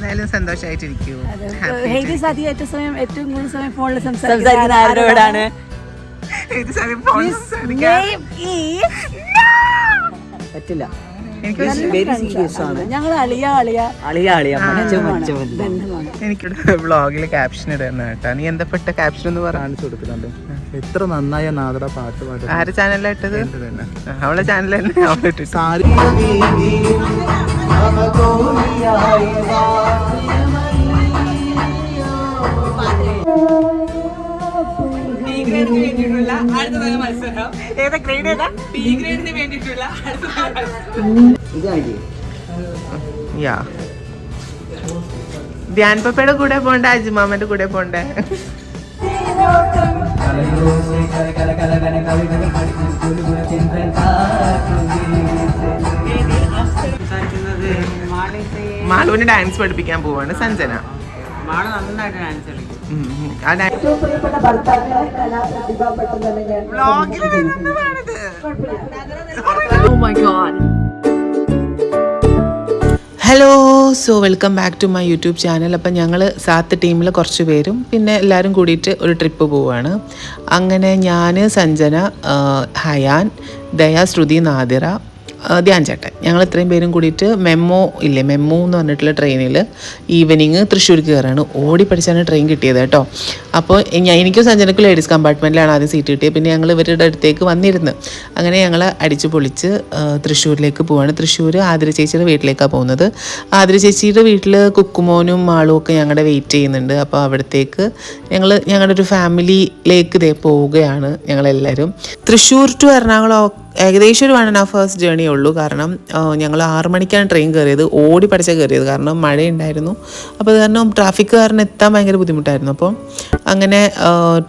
എന്തായാലും സന്തോഷമായിട്ടിരിക്കൂ. ഏറ്റവും കൂടുതൽ സമയം ഫോണിൽ സംസാരിക്കുന്ന ആരോടാണ്? പറ്റില്ല, ഞങ്ങൾ എനിക്കിവിടെ വ്ളോഗില് ക്യാപ്ഷൻ ഇടുന്ന കേട്ടോ. നീ എന്താ പെട്ട ക്യാപ്ഷൻ എന്ന് കാണിച്ചു കൊടുക്കുന്നുണ്ട്. എത്ര നന്നായ നാദട പാട്ട് പാടും. ആരെ ചാനലിലാ ഇട്ടത്? അവളെ ചാനൽ തന്നെ അവളിട്ട്. ധ്യാൻ പപ്പയുടെ കൂടെ പോണ്ടേ അജിമാമന്റെ കൂടെ പോണ്ടേ? മാളുവിന് ഡാൻസ് പഠിപ്പിക്കാൻ പോവാണ് Sanjana. Hello, so welcome back to my YouTube channel. അപ്പം ഞങ്ങൾ സാത്ത് ടീമിൽ കുറച്ച് പേരും പിന്നെ എല്ലാവരും കൂടിയിട്ട് ഒരു ട്രിപ്പ് പോവുകയാണ്. അങ്ങനെ ഞാൻ, സഞ്ജന, ഹയാൻ, ദയ, ശ്രുതി, നാദിറ, ധ്യാൻ ചേട്ടൻ, ഞങ്ങൾ ഇത്രയും പേരും കൂടിയിട്ട് മെമ്മോ എന്ന് പറഞ്ഞിട്ടുള്ള ട്രെയിനിൽ ഈവനിങ് തൃശ്ശൂർക്ക് കയറാണ്. ഓടി പഠിച്ചാണ് ട്രെയിൻ കിട്ടിയത് കേട്ടോ. അപ്പോൾ എനിക്കും സഞ്ജനക്കും ലേഡീസ് കമ്പാർട്ട്മെൻറ്റിലാണ് ആദ്യം സീറ്റ് കിട്ടിയത്. പിന്നെ ഞങ്ങൾ ഇവരുടെ അടുത്തേക്ക് വന്നിരുന്നു. അങ്ങനെ ഞങ്ങൾ അടിച്ചു പൊളിച്ച് തൃശ്ശൂരിലേക്ക് പോവാണ്. തൃശ്ശൂർ ആതിര ചേച്ചിയുടെ വീട്ടിലേക്കാണ് പോകുന്നത്. ആതിര ചേച്ചിയുടെ വീട്ടിൽ കുക്കുമോനും മാളും ഒക്കെ ഞങ്ങളുടെ വെയിറ്റ് ചെയ്യുന്നുണ്ട്. അപ്പോൾ അവിടത്തേക്ക് ഞങ്ങളുടെ ഒരു ഫാമിലിയിലേക്ക് ഇതേ പോവുകയാണ് ഞങ്ങളെല്ലാവരും. തൃശ്ശൂർ ടു എറണാകുളം ഏകദേശം ഒരു 1.5 hours ജേർണി ഉള്ളൂ. കാരണം ഞങ്ങൾ 6 മണിക്കാണ് ട്രെയിൻ കയറിയത്. ഓടി പഠിച്ചാൽ കയറിയത്, കാരണം മഴയുണ്ടായിരുന്നു. അപ്പോൾ അത് കാരണം ട്രാഫിക് കാരണം എത്താൻ ഭയങ്കര ബുദ്ധിമുട്ടായിരുന്നു. അപ്പോൾ അങ്ങനെ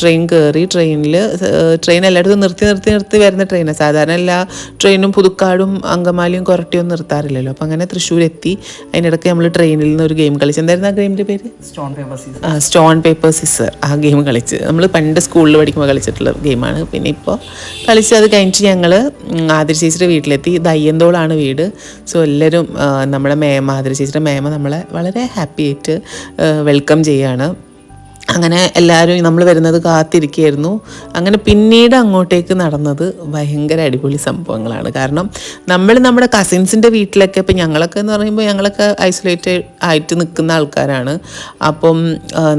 ട്രെയിൻ കയറി. ട്രെയിൻ എല്ലായിടത്തും നിർത്തി വരുന്ന ട്രെയിനാണ്. സാധാരണ എല്ലാ ട്രെയിനും പുതുക്കാടും അങ്കമാലിയും കൊരട്ടിയൊന്നും നിർത്താറില്ലല്ലോ. അപ്പോൾ അങ്ങനെ തൃശ്ശൂർ എത്തി. അതിനിടയ്ക്ക് നമ്മൾ ട്രെയിനിൽ നിന്ന് ഒരു ഗെയിം കളിച്ച്. എന്തായിരുന്നു ആ ഗെയിമിൻ്റെ പേര്? Stone paper scissor. ആ ഗെയിം കളിച്ച് നമ്മൾ പണ്ട് സ്കൂളിൽ പഠിക്കുമ്പോൾ കളിച്ചിട്ടുള്ള ഗെയിമാണ്. പിന്നെ ഇപ്പോൾ കളിച്ച് അത് കഴിഞ്ഞിട്ട് ഞങ്ങൾ ആതിര ചേച്ചിയുടെ വീട്ടിലെത്തി. ദയ്യന്തോളാണ് വീട്. സോ എല്ലാവരും നമ്മുടെ ആതിര ചേച്ചിയുടെ മേമ നമ്മളെ വളരെ ഹാപ്പി ആയിട്ട് വെൽക്കം ചെയ്യാണ്. അങ്ങനെ എല്ലാവരും നമ്മൾ വരുന്നത് കാത്തിരിക്കുകയായിരുന്നു. അങ്ങനെ പിന്നീട് അങ്ങോട്ടേക്ക് നടന്നത് ഭയങ്കര അടിപൊളി സംഭവങ്ങളാണ്. കാരണം നമ്മുടെ കസിൻസിൻ്റെ വീട്ടിലൊക്കെ, ഇപ്പം ഞങ്ങളൊക്കെ എന്ന് പറയുമ്പോൾ ഞങ്ങളൊക്കെ ഐസൊലേറ്റഡ് ആയിട്ട് നിൽക്കുന്ന ആൾക്കാരാണ്. അപ്പം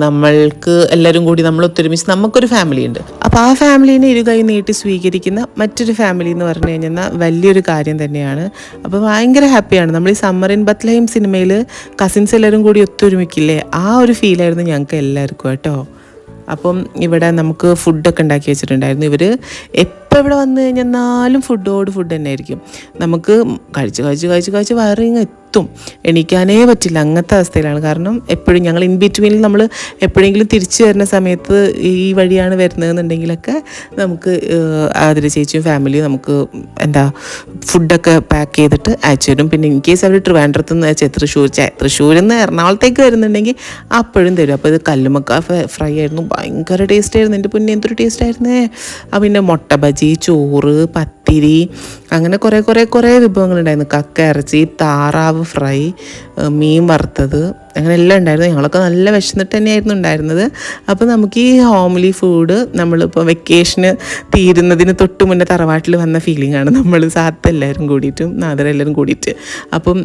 നമ്മൾക്ക് എല്ലാവരും കൂടി നമ്മൾ ഒത്തൊരുമിച്ച് നമുക്കൊരു ഫാമിലി ഉണ്ട്. അപ്പോൾ ആ ഫാമിലീനെ ഇരുകൈ നീട്ടി സ്വീകരിക്കുന്ന മറ്റൊരു ഫാമിലി എന്ന് പറഞ്ഞു കഴിഞ്ഞാൽ വലിയൊരു കാര്യം തന്നെയാണ്. അപ്പോൾ ഭയങ്കര ഹാപ്പിയാണ്. നമ്മൾ ഈ സമ്മർ ഇൻ ബത്ലഹേം സിനിമയിൽ കസിൻസ് എല്ലാവരും കൂടി ഒത്തൊരുമിക്കില്ലേ, ആ ഒരു ഫീലായിരുന്നു ഞങ്ങൾക്ക് എല്ലാവർക്കും കേട്ടോ. അപ്പം ഇവിടെ നമുക്ക് ഫുഡൊക്കെ ഉണ്ടാക്കി വെച്ചിട്ടുണ്ടായിരുന്നു. ഇവർ എപ്പോൾ ഇവിടെ വന്നു കഴിഞ്ഞാലും ഫുഡ് തന്നെ ആയിരിക്കും. നമുക്ക് കഴിച്ച് വയറിങ് എത്തും, എണീക്കാനേ പറ്റില്ല, അങ്ങനത്തെ അവസ്ഥയിലാണ്. കാരണം എപ്പോഴും ഞങ്ങൾ ഇൻ ബിറ്റ്വീനിൽ നമ്മൾ എപ്പോഴെങ്കിലും തിരിച്ചു വരുന്ന സമയത്ത് ഈ വഴിയാണ് വരുന്നതെന്നുണ്ടെങ്കിലൊക്കെ നമുക്ക് ആതിര ചേച്ചിയും ഫാമിലിയും നമുക്ക് ഫുഡൊക്കെ പാക്ക് ചെയ്തിട്ട് അയച്ചു തരും. പിന്നെ ഇൻ കേസ് അവർ ട്രിവാൻഡ്രത്ത് നിന്ന് അയച്ചാൽ തൃശ്ശൂരിൽ നിന്ന് എറണാകുളത്തേക്ക് വരുന്നുണ്ടെങ്കിൽ അപ്പോഴും തരും. അപ്പോൾ ഇത് കല്ലുമക്ക ഫ്രൈ ആയിരുന്നു, ഭയങ്കര ടേസ്റ്റ് ആയിരുന്നു. എൻ്റെ പിന്നെ എന്തൊരു ടേസ്റ്റ് ആയിരുന്നേ. പിന്നെ മുട്ട ബജി, ചോറ്, പത്തിരി, അങ്ങനെ കുറേ വിഭവങ്ങളുണ്ടായിരുന്നു. കക്ക ഇറച്ചി, താറാവ് ഫ്രൈ, മീൻ വറുത്തത്, അങ്ങനെ എല്ലാം ഉണ്ടായിരുന്നു. ഞങ്ങളൊക്കെ നല്ല വിശന്നിട്ട് തന്നെയായിരുന്നു ഉണ്ടായിരുന്നത്. അപ്പോൾ നമുക്ക് ഈ ഹോംലി ഫുഡ് നമ്മളിപ്പോൾ വെക്കേഷന് തീരുന്നതിന് തൊട്ട് മുന്നേ തറവാട്ടിൽ വന്ന ഫീലിംഗാണ്. നമ്മൾ സാത്ത് എല്ലാവരും കൂടിയിട്ടും നാദര എല്ലാവരും കൂടിയിട്ട്. അപ്പം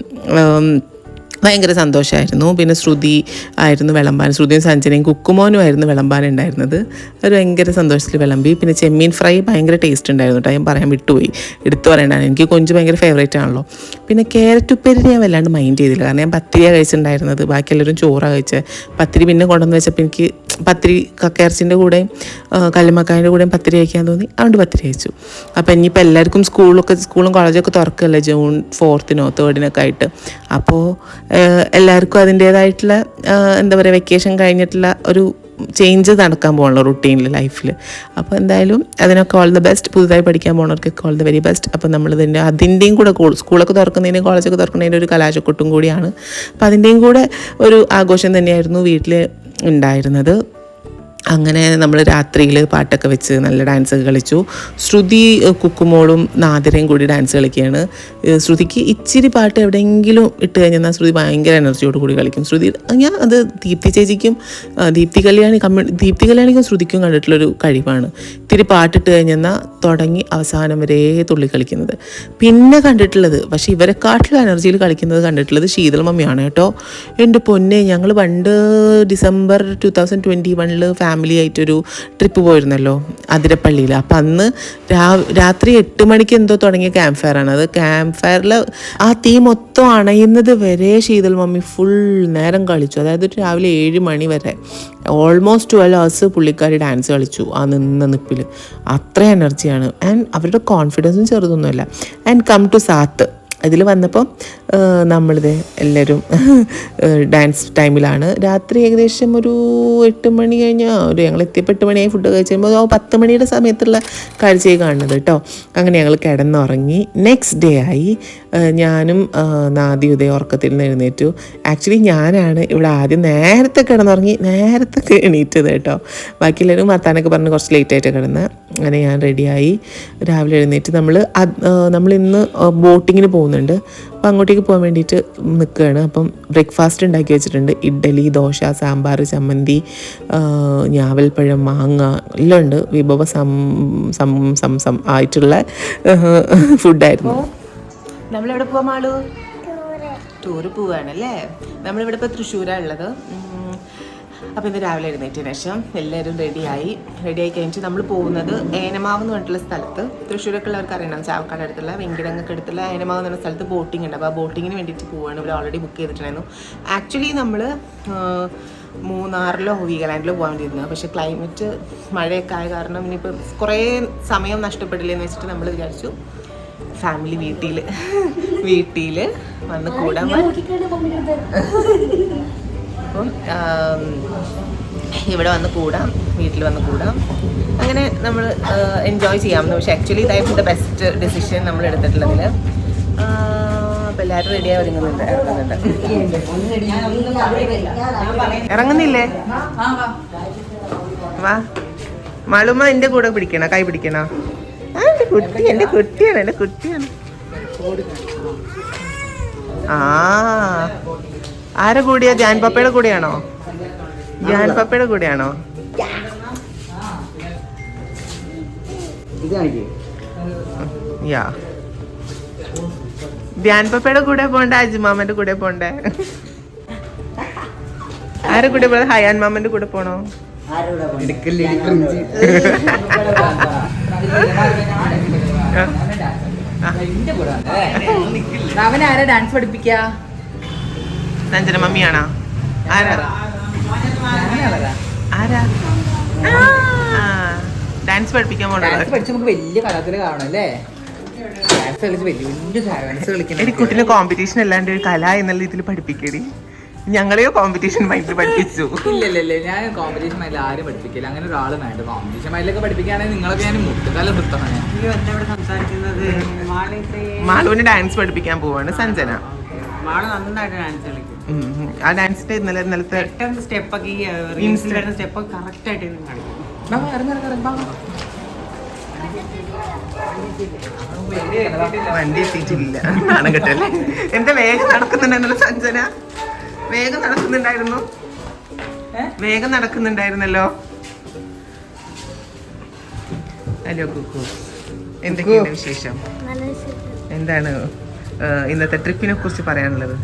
ഭയങ്കര സന്തോഷമായിരുന്നു. പിന്നെ ശ്രുതി ആയിരുന്നു വിളമ്പാൻ. ശ്രുതിയും സഞ്ജനയും കുക്കുമോനും ആയിരുന്നു വിളമ്പാനുണ്ടായിരുന്നത്. അവർ ഭയങ്കര സന്തോഷത്തിൽ വിളമ്പി. പിന്നെ ചെമ്മീൻ ഫ്രൈ ഭയങ്കര ടേസ്റ്റ് ഉണ്ടായിരുന്നു കേട്ടോ. ഞാൻ പറയാൻ വിട്ടുപോയി, എടുത്തു പറയണ്ടായിരുന്നു. എനിക്ക് കൊഞ്ച് ഭയങ്കര ഫേവറേറ്റ് ആണല്ലോ. പിന്നെ ക്യാരറ്റ് ഉപ്പേരി ഞാൻ വല്ലാണ്ട് മൈൻഡ് ചെയ്തില്ല. കാരണം ഞാൻ പത്തിരിയാണ് കഴിച്ചിട്ടുണ്ടായിരുന്നത്, ബാക്കി എല്ലാവരും ചോറാണ് കഴിച്ചത്. പത്തിരി പിന്നെ കൊണ്ടുവന്ന് വെച്ചപ്പോൾ എനിക്ക് പത്തിരി കക്കയിറച്ചിൻ്റെ കൂടെയും കല്ലുമക്കായൻ്റെ കൂടെയും പത്തിരി കഴിക്കാൻ തോന്നി. അതുകൊണ്ട് പത്തിരി കഴിച്ചു. അപ്പോൾ ഇനിയിപ്പോൾ എല്ലാവർക്കും സ്കൂളും കോളേജൊക്കെ തുറക്കല്ലേ June 4th 3rd ആയിട്ട്. അപ്പോൾ എല്ലാവർക്കും അതിൻ്റേതായിട്ടുള്ള വെക്കേഷൻ കഴിഞ്ഞിട്ടുള്ള ഒരു ചേഞ്ച് നടക്കാൻ പോകണല്ലോ റുട്ടീനിൽ, ലൈഫിൽ. അപ്പോൾ എന്തായാലും അതിനൊക്കെ ഓൾ ദ ബെസ്റ്റ്. പുതുതായി പഠിക്കാൻ പോകുന്നവർക്കൊക്കെ ഓൾ ദ വെരി ബെസ്റ്റ്. അപ്പോൾ നമ്മളിതിൻ്റെ അതിൻ്റെയും കൂടെ സ്കൂളൊക്കെ തുറക്കുന്നതിനും കോളേജൊക്കെ തുറക്കുന്നതിൻ്റെ ഒരു കലാശക്കൊട്ടും കൂടിയാണ്. അപ്പോൾ അതിൻ്റെയും കൂടെ ഒരു ആഘോഷം തന്നെയായിരുന്നു വീട്ടിൽ ഉണ്ടായിരുന്നത്. അങ്ങനെ നമ്മൾ രാത്രിയിൽ പാട്ടൊക്കെ വെച്ച് നല്ല ഡാൻസൊക്കെ കളിച്ചു. ശ്രുതി കുക്കുമോളും നാദിരയും കൂടി ഡാൻസ് കളിക്കുകയാണ്. ശ്രുതിക്ക് ഇച്ചിരി പാട്ട് എവിടെയെങ്കിലും ഇട്ട് കഴിഞ്ഞാൽ ശ്രുതി ഭയങ്കര എനർജിയോട് കൂടി കളിക്കും. ശ്രുതി ഞാൻ അത് ദീപ്തി ചേച്ചിക്കും ദീപ്തി കല്യാണിക്കും ശ്രുതിക്കും കണ്ടിട്ടുള്ളൊരു കഴിവാണ്. ഇത്തിരി പാട്ടിട്ട് കഴിഞ്ഞാൽ തുടങ്ങി അവസാനം വരെ തുള്ളി കളിക്കുന്നത്. പിന്നെ കണ്ടിട്ടുള്ളത്, പക്ഷേ ഇവരെക്കാട്ടിലും എനർജിയിൽ കളിക്കുന്നത് കണ്ടിട്ടുള്ളത് ശീതൾ മമ്മിയാണ് കേട്ടോ. എൻ്റെ പൊന്നെ, ഞങ്ങൾ പണ്ട് ഡിസംബർ 2021 ഫാമിലി ആയിട്ടൊരു ട്രിപ്പ് പോയിരുന്നല്ലോ അതിരപ്പള്ളിയിൽ. അപ്പം അന്ന് രാത്രി 8 മണിക്ക് എന്തോ തുടങ്ങിയ ക്യാമ്പ് ഫയറാണ്. അത് ക്യാമ്പ് ഫയറിൽ ആ തീ മൊത്തം അണയുന്നത് വരെ ശീതൾ മമ്മി ഫുൾ നേരം കളിച്ചു. അതായത് രാവിലെ 7 മണി വരെ ഓൾമോസ്റ്റ് 12 hours പുള്ളിക്കാരി ഡാൻസ് കളിച്ചു ആ നിപ്പിൽ. അത്ര എനർജിയാണ്. ആൻഡ് അവരുടെ കോൺഫിഡൻസും ചെറുതൊന്നുമല്ല. ആൻഡ് കം ടു സാത്ത് അതിൽ വന്നപ്പം നമ്മളിത് എല്ലാവരും ഡാൻസ് ടൈമിലാണ്. രാത്രി ഏകദേശം ഒരു 8 മണി കഴിഞ്ഞാൽ ഞങ്ങൾ എത്തിയപ്പോൾ 8 മണിയായി. ഫുഡ് കഴിച്ച് കഴിയുമ്പോൾ 10 മണിയുടെ സമയത്തുള്ള കാഴ്ചയായി കാണുന്നത് കേട്ടോ. അങ്ങനെ ഞങ്ങൾ കിടന്നുറങ്ങി. നെക്സ്റ്റ് ഡേ ആയി. ഞാനും നാദി ഉദയ ഉറക്കത്തിൽ നിന്ന് എഴുന്നേറ്റു. ആക്ച്വലി ഞാനാണ് ഇവിടെ ആദ്യം നേരത്തെ കിടന്നുറങ്ങി നേരത്തെ എണീറ്റത് കേട്ടോ. ബാക്കിയെല്ലാവരും വർത്താനൊക്കെ പറഞ്ഞ് കുറച്ച് ലേറ്റായിട്ട് കിടന്ന്. അങ്ങനെ ഞാൻ റെഡിയായി രാവിലെ എഴുന്നേറ്റ് നമ്മളിന്ന് ബോട്ടിങ്ങിന് പോകുന്നുണ്ട്. അപ്പോൾ അങ്ങോട്ടേക്ക് പോകാൻ വേണ്ടിയിട്ട് നിൽക്കുകയാണ്. അപ്പം ബ്രേക്ക്ഫാസ്റ്റ് ഉണ്ടാക്കി വെച്ചിട്ടുണ്ട്. ഇഡ്ഡലി, ദോശ, സാമ്പാർ, ചമ്മന്തി, ഞാവൽപ്പഴം, മാങ്ങ എല്ലാം ഉണ്ട്. വിഭവ സം ആയിട്ടുള്ള ഫുഡായിരുന്നു. നമ്മളെവിടെ പോവാം മാളു? ടൂറ് പോവാണല്ലേ. നമ്മളിവിടെ ഇപ്പോൾ തൃശ്ശൂരാണ് ഉള്ളത്. അപ്പോൾ ഇന്ന് രാവിലെ എഴുന്നേറ്റതിന് ശേഷം എല്ലാവരും റെഡിയായി കഴിഞ്ഞിട്ട് നമ്മൾ പോകുന്നത് ഏനമാവ് എന്ന് പറഞ്ഞിട്ടുള്ള സ്ഥലത്ത്, തൃശ്ശൂരൊക്കെ ഉള്ളവർക്ക് അറിയണം, ചാവക്കാട് അടുത്തുള്ള വെങ്കിടങ്ങൊക്കെ അടുത്തുള്ള ഏനമാവ് എന്ന് പറഞ്ഞ സ്ഥലത്ത് ബോട്ടിംഗ് ഉണ്ട്. അപ്പോൾ ആ ബോട്ടിങ്ങിന് വേണ്ടിയിട്ട് പോവുകയാണ്. ഇവിടെ ഓൾറെഡി ബുക്ക് ചെയ്തിട്ടുണ്ടായിരുന്നു. ആക്ച്വലി നമ്മൾ മൂന്നാറിലോ വീഗലാൻഡിലോ പോകാൻ വേണ്ടിയിരുന്നു. പക്ഷേ ക്ലൈമറ്റ് മഴയൊക്കെ ആയ കാരണം ഇനിയിപ്പോൾ കുറേ സമയം നഷ്ടപ്പെടില്ലെന്ന് വെച്ചിട്ട് നമ്മൾ വിചാരിച്ചു ഫാമിലി വീട്ടിൽ വന്ന് കൂടാൻ. അപ്പം ഇവിടെ വന്ന് കൂടാം, വീട്ടിൽ വന്ന് കൂടാം, അങ്ങനെ നമ്മൾ എൻജോയ് ചെയ്യാമെന്ന്. പക്ഷേ ആക്ച്വലി ഇതായിരുന്നു ദ ബെസ്റ്റ് ഡിസിഷൻ നമ്മൾ എടുത്തിട്ടുള്ളതിൽ. അപ്പം എല്ലാവരും റെഡിയായി ഇറങ്ങുന്നില്ലേ? വാ മാളുമ്മ എൻ്റെ കൂടെ പിടിക്കണോ? കൈ പിടിക്കണോ? എൻ്റെ കുട്ടിയാണ്. ആരെ കൂടിയാ? ജാൻ പപ്പയുടെ കൂടെയാണോ? യാ, ധ്യാൻ പപ്പയുടെ കൂടെ പോണ്ടേ അജുമാമന്റെ കൂടെ പോണ്ടേ? ആരെ കൂടെ പോയത്? ഹയാൻ മാമന്റെ കൂടെ പോണോ? അവനാരാ ഡാൻസ് പഠിപ്പിക്ക? സഞ്ജന മമ്മിയാണോ? ആരാ ഡാൻസ് പഠിപ്പിക്കാൻ പോണോ? നമുക്ക് വലിയ കലാത്തിൽ കാണണം അല്ലേ? ഡാൻസ് കളിച്ച് വലിയ ഡാൻസ് കളിക്കണം. കുട്ടിനെ കോമ്പറ്റീഷൻ അല്ലാണ്ട് ഒരു കല എന്നുള്ള ഇതിൽ പഠിപ്പിക്കടി. ഞങ്ങളെയോ കോമ്പറ്റീഷൻ മൈൻഡിൽ പഠിപ്പിച്ചു? ഇല്ലല്ലേ, ഞാൻ കോമ്പറ്റീഷൻ മൈൻഡിൽ ആരും പഠിപ്പിക്കില്ല. അങ്ങനെ ഒരാൾ വേണ്ട. കോമ്പറ്റീഷൻ മൈൻഡിലൊക്കെ പഠിപ്പിക്കുകയാണെങ്കിൽ നിങ്ങളൊക്കെ ഞാൻ മുട്ടുകാല നിർത്തണം. മാളുവിന് ഡാൻസ് പഠിപ്പിക്കാൻ പോവാണ് സഞ്ജന. മാള് നന്നായിട്ട് ഡാൻസ് കളിക്കും. ആ ഡാൻസിന്റെ ഇന്നലത്തെ സ്റ്റെപ്പൊക്കെ ഈ റീൽസിൽ വരുന്ന സ്റ്റെപ്പൊക്കെ കറക്റ്റ് ആയിട്ട് കളിക്കും. വണ്ടി എത്തിയിട്ടില്ല, നാണം കെട്ടല്ലേ. എന്താ വേഗം നടക്കുന്നുണ്ടായിരുന്നല്ലോ സഞ്ജന? വേഗം നടക്കുന്നുണ്ടായിരുന്നല്ലോ. ഹലോ കുക്കു, എന്തൊക്കെയാണ് വിശേഷം? എന്താണ് ഇന്നത്തെ ട്രിപ്പിനെ കുറിച്ച് പറയാനുള്ളത്?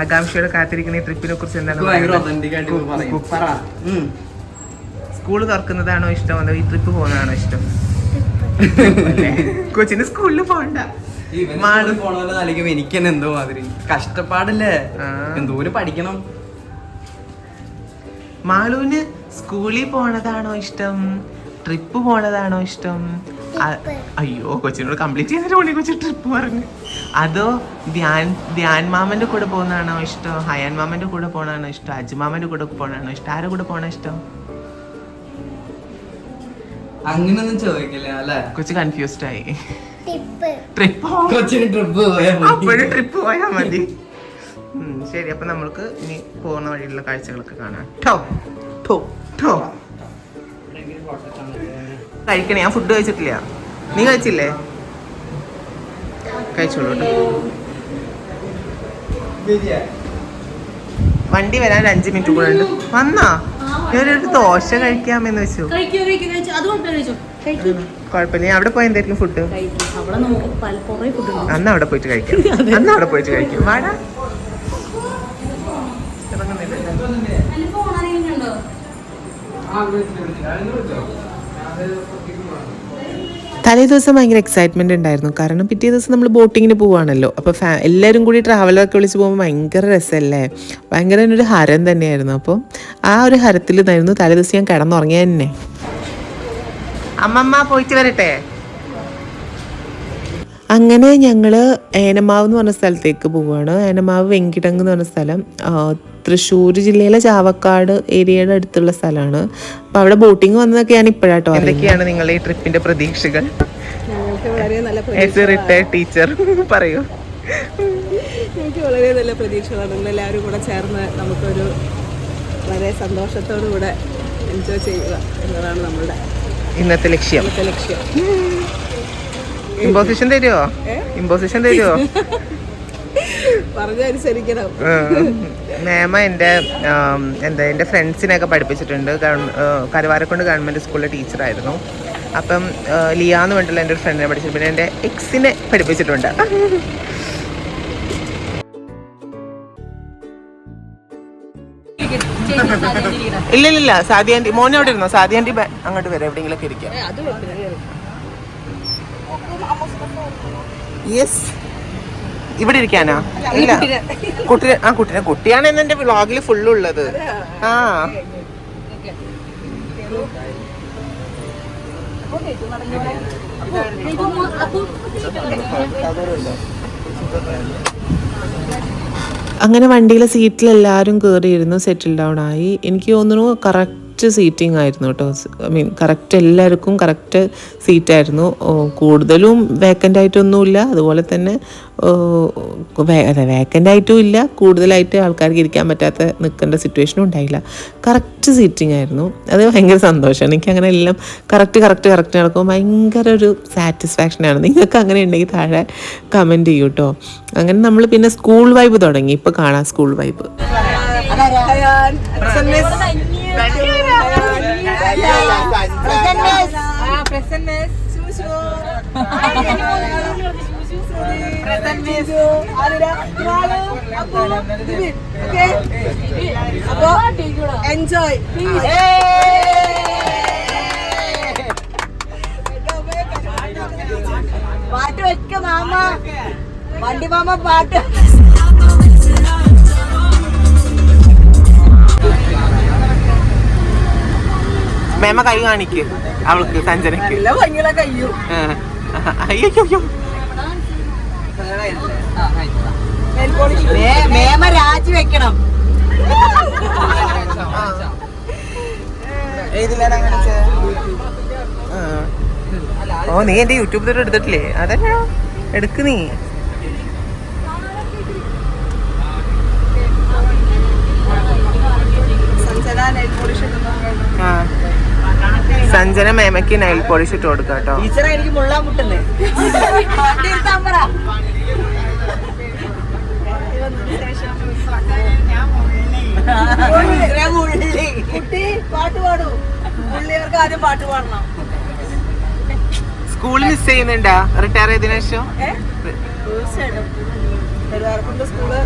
ആകാംക്ഷയോടെ കാത്തിരിക്കുന്ന ഈ ട്രിപ്പിനെ കുറിച്ച് എന്താണ്? സ്കൂള് തുറക്കുന്നതാണോ ഇഷ്ടം, അതോ ഈ ട്രിപ്പ് പോകുന്നതാണോ ഇഷ്ടം? കൊച്ചിന് സ്കൂളിൽ പോകണ്ട, എനിക്ക് തന്നെ എന്തോ മാതിരി കഷ്ടപ്പാടല്ലേ, എന്തോരം പഠിക്കണം. മാളുവിന് സ്കൂളിൽ പോണതാണോ ഇഷ്ടം, ട്രിപ്പ് പോണതാണോ ഇഷ്ടം? അയ്യോ, കൊച്ചിനോട് കംപ്ലീറ്റ് ചെയ്തിട്ട് കൊച്ചി ട്രിപ്പ് പറഞ്ഞു. അതോ ധ്യാൻ മാമന്റെ കൂടെ പോകുന്നതാണോ ഇഷ്ടം, ഹയാൻ മാമന്റെ കൂടെ പോകണതാണോ ഇഷ്ടം, അജുമാമന്റെ കൂടെ പോകണതാണോ ഇഷ്ടം? ആരുടെ കൂടെ പോകണ ഇഷ്ടം? അങ്ങനൊന്നും ചോദിക്കില്ല അല്ലേ? കൊച്ചു കൺഫ്യൂസ്ഡ് ആയി. കൊച്ചിന് ട്രിപ്പ് പോയാ മതി. ശരി, അപ്പൊ നമ്മൾക്ക് ഇനി പോകുന്ന വഴിയുള്ള കാഴ്ചകളൊക്കെ കാണാം കേട്ടോ. കഴിക്കണേ, ഞാൻ ഫുഡ് കഴിച്ചിട്ടില്ല. നീ കഴിച്ചില്ലേ? കഴിച്ചോളൂ കേട്ടോ. വണ്ടി വരാൻ 5 മിനിറ്റ് കൂടെ ഉണ്ട്. വന്നാ ഞാനൊരു ദോശ കഴിക്കാമെന്ന് വെച്ചു. കുഴപ്പമില്ല. ഞാൻ അവിടെ പോയി എന്തായിരിക്കും ഫുഡ്? അന്ന് അവിടെ പോയിട്ട് കഴിക്കാം. വാടാ. തലേ ദിവസം ഭയങ്കര എക്സൈറ്റ്മെൻറ്റ് ഉണ്ടായിരുന്നു. കാരണം പിറ്റേ ദിവസം നമ്മൾ ബോട്ടിങ്ങിന് പോവുകയാണല്ലോ. അപ്പോൾ എല്ലാവരും കൂടി ട്രാവലറൊക്കെ വിളിച്ച് പോകുമ്പോൾ ഭയങ്കര രസമല്ലേ, ഭയങ്കര ഒരു ഹരം തന്നെയായിരുന്നു. അപ്പോൾ ആ ഒരു ഹരത്തിൽ നിന്നായിരുന്നു തലേ ദിവസം ഞാൻ കിടന്നുറങ്ങിയ തന്നെ. അമ്മമ്മ പോയിട്ട് വരട്ടെ. അങ്ങനെ ഞങ്ങൾ ഏനമാവ് എന്ന് പറഞ്ഞ സ്ഥലത്തേക്ക് പോവുകയാണ്. ഏനമാവ് വെങ്കിടങ്ങ് എന്ന് പറഞ്ഞ സ്ഥലം തൃശ്ശൂർ ജില്ലയിലെ ചാവക്കാട് ഏരിയയുടെ അടുത്തുള്ള സ്ഥലമാണ്. അപ്പോൾ അവിടെ ബോട്ടിങ് വന്നതൊക്കെ ഞാൻ ഇപ്പോഴാട്ടോ. എന്തൊക്കെയാണ് നിങ്ങളുടെ ഈ ട്രിപ്പിന്റെ പ്രതീക്ഷകൾ? റിട്ടയർഡ് ടീച്ചർ പറയൂ. എനിക്ക് വളരെ നല്ല പ്രതീക്ഷകളാണ്. എല്ലാവരും കൂടെ ചേർന്ന് നമുക്കൊരു വളരെ സന്തോഷത്തോടു കൂടെ എൻജോയ് ചെയ്യുക എന്നതാണ് നമ്മളുടെ ഇന്നത്തെ ലക്ഷ്യം. ഇമ്പോസിഷൻ തരുമോ? പറഞ്ഞനുസരിക്കണം. മേമ എൻ്റെ ഫ്രണ്ട്സിനെയൊക്കെ പഠിപ്പിച്ചിട്ടുണ്ട്. കരുവാരക്കുണ്ട് ഗവൺമെൻറ് സ്കൂളിലെ ടീച്ചറായിരുന്നു. അപ്പം ലിയ എന്ന് പറഞ്ഞിട്ടുള്ള എൻ്റെ ഒരു ഫ്രണ്ടിനെ പഠിച്ചിട്ടുണ്ട്. പിന്നെ എൻ്റെ എക്സിനെ പഠിപ്പിച്ചിട്ടുണ്ട്. ഇല്ല സാദി ആൻറ്റി മോനെ അവിടെ ഇരുന്നോ? സാദി ആൻറ്റി അങ്ങോട്ട് വരാം, എവിടെയെങ്കിലൊക്കെ ഇരിക്കാം. യെസ്, ഇവിടെ ഇരിക്കാനാ? ഇല്ല, കുട്ടിയാണ് എന്നെ വ്ളോഗിൽ ഫുള്ളുള്ളത്. ആ അങ്ങനെ വണ്ടിയിലെ സീറ്റിൽ എല്ലാവരും കയറിയിരുന്നു, സെറ്റിൽ ഡൗൺ ആയി. എനിക്ക് തോന്നുന്നു കറക്റ്റ് സീറ്റിംഗ് ആയിരുന്നു കേട്ടോ. ഐ മീൻ കറക്റ്റ് എല്ലാവർക്കും കറക്റ്റ് സീറ്റായിരുന്നു. കൂടുതലും വേക്കൻ്റ് ആയിട്ടൊന്നുമില്ല, അതുപോലെ തന്നെ വേക്കൻ്റ് ആയിട്ടും ഇല്ല, കൂടുതലായിട്ട് ആൾക്കാർക്ക് ഇരിക്കാൻ പറ്റാത്ത നിൽക്കേണ്ട സിറ്റുവേഷനും ഉണ്ടായില്ല. കറക്റ്റ് സീറ്റിംഗ് ആയിരുന്നു. അത് ഭയങ്കര സന്തോഷമാണ്. എനിക്കങ്ങനെ എല്ലാം കറക്റ്റ് നടക്കുമ്പോൾ ഭയങ്കര ഒരു സാറ്റിസ്ഫാക്ഷനാണ്. നിങ്ങൾക്ക് അങ്ങനെ ഉണ്ടെങ്കിൽ താഴെ കമൻറ്റ് ചെയ്യൂ കേട്ടോ. അങ്ങനെ നമ്മൾ പിന്നെ സ്കൂൾ വൈബ് തുടങ്ങി. ഇപ്പോൾ കാണാം സ്കൂൾ വൈബ്. എൻജോയ്. പാട്ട് വെക്ക മാമ, വണ്ടി മാമ പാട്ട്. മേമ കൈ കാണിക്ക് അവൾക്ക്, സഞ്ജനക്ക്. അയ്യോ മേമ രാജി വെക്കണം. ഓ നീ എന്റെ യൂട്യൂബിൽ എടുത്തിട്ടില്ലേ? അതന്നെ എടുക്ക് നീ. സഞ്ജന മേമയ്ക്ക് നൈൽ പോളിഷ് ഇട്ട് കൊടുക്കാം കേട്ടോ. ടീച്ചറെ എനിക്ക് മുള്ളാൻ മുട്ടല്ലേ? കുട്ടി പാട്ട് പാടൂ. പുള്ളിയർക്ക് ആദ്യം പാട്ട് പാടണം. സ്കൂൾ മിസ് ചെയ്യുന്നുണ്ടാ റിട്ടയർ ചെയ്തതിനു ശേഷം? തീർച്ചയായിട്ടും. കരുവാരക്കുണ്ട് സ്കൂള്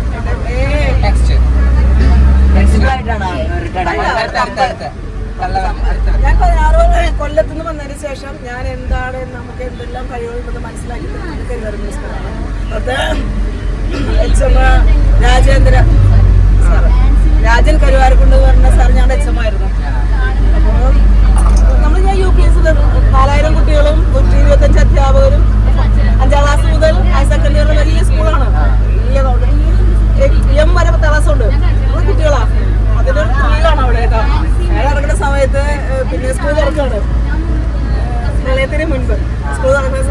ഞാൻ 16 കൊല്ലത്തുനിന്ന് വന്നതിന് ശേഷം ഞാൻ എന്താണ് നമുക്ക് എന്തെല്ലാം കഴിവുണ്ടെന്ന് മനസ്സിലാക്കി കരുവാരക്കുണ്ട് സ്കൂളാണ്. അത് രാജൻ കരുവാരക്കുണ്ട് പറഞ്ഞ സാർ ഞങ്ങളുടെ എച്ചമായിരുന്നു. അപ്പോൾ നമ്മൾ ഞാൻ UPS 4000 കുട്ടികളും 125 അധ്യാപകരും 5ാം ക്ലാസ് മുതൽ ഹയർ സെക്കൻഡറി വരെ വലിയ സ്കൂളാണ്. M വരെ 10ാം ക്ലാസ് ഉണ്ട്. കുട്ടികളാണ്. അതിൻ്റെ ഒരു ത്രില്ലാണ് അവിടെ കേട്ടോ. ഞാൻ ഇറങ്ങുന്ന സമയത്ത് പിന്നെ സ്കൂൾ തുറക്കാണ്. പ്രളയത്തിന് മുൻപ് സ്കൂൾ തുറക്കുമ്പോൾ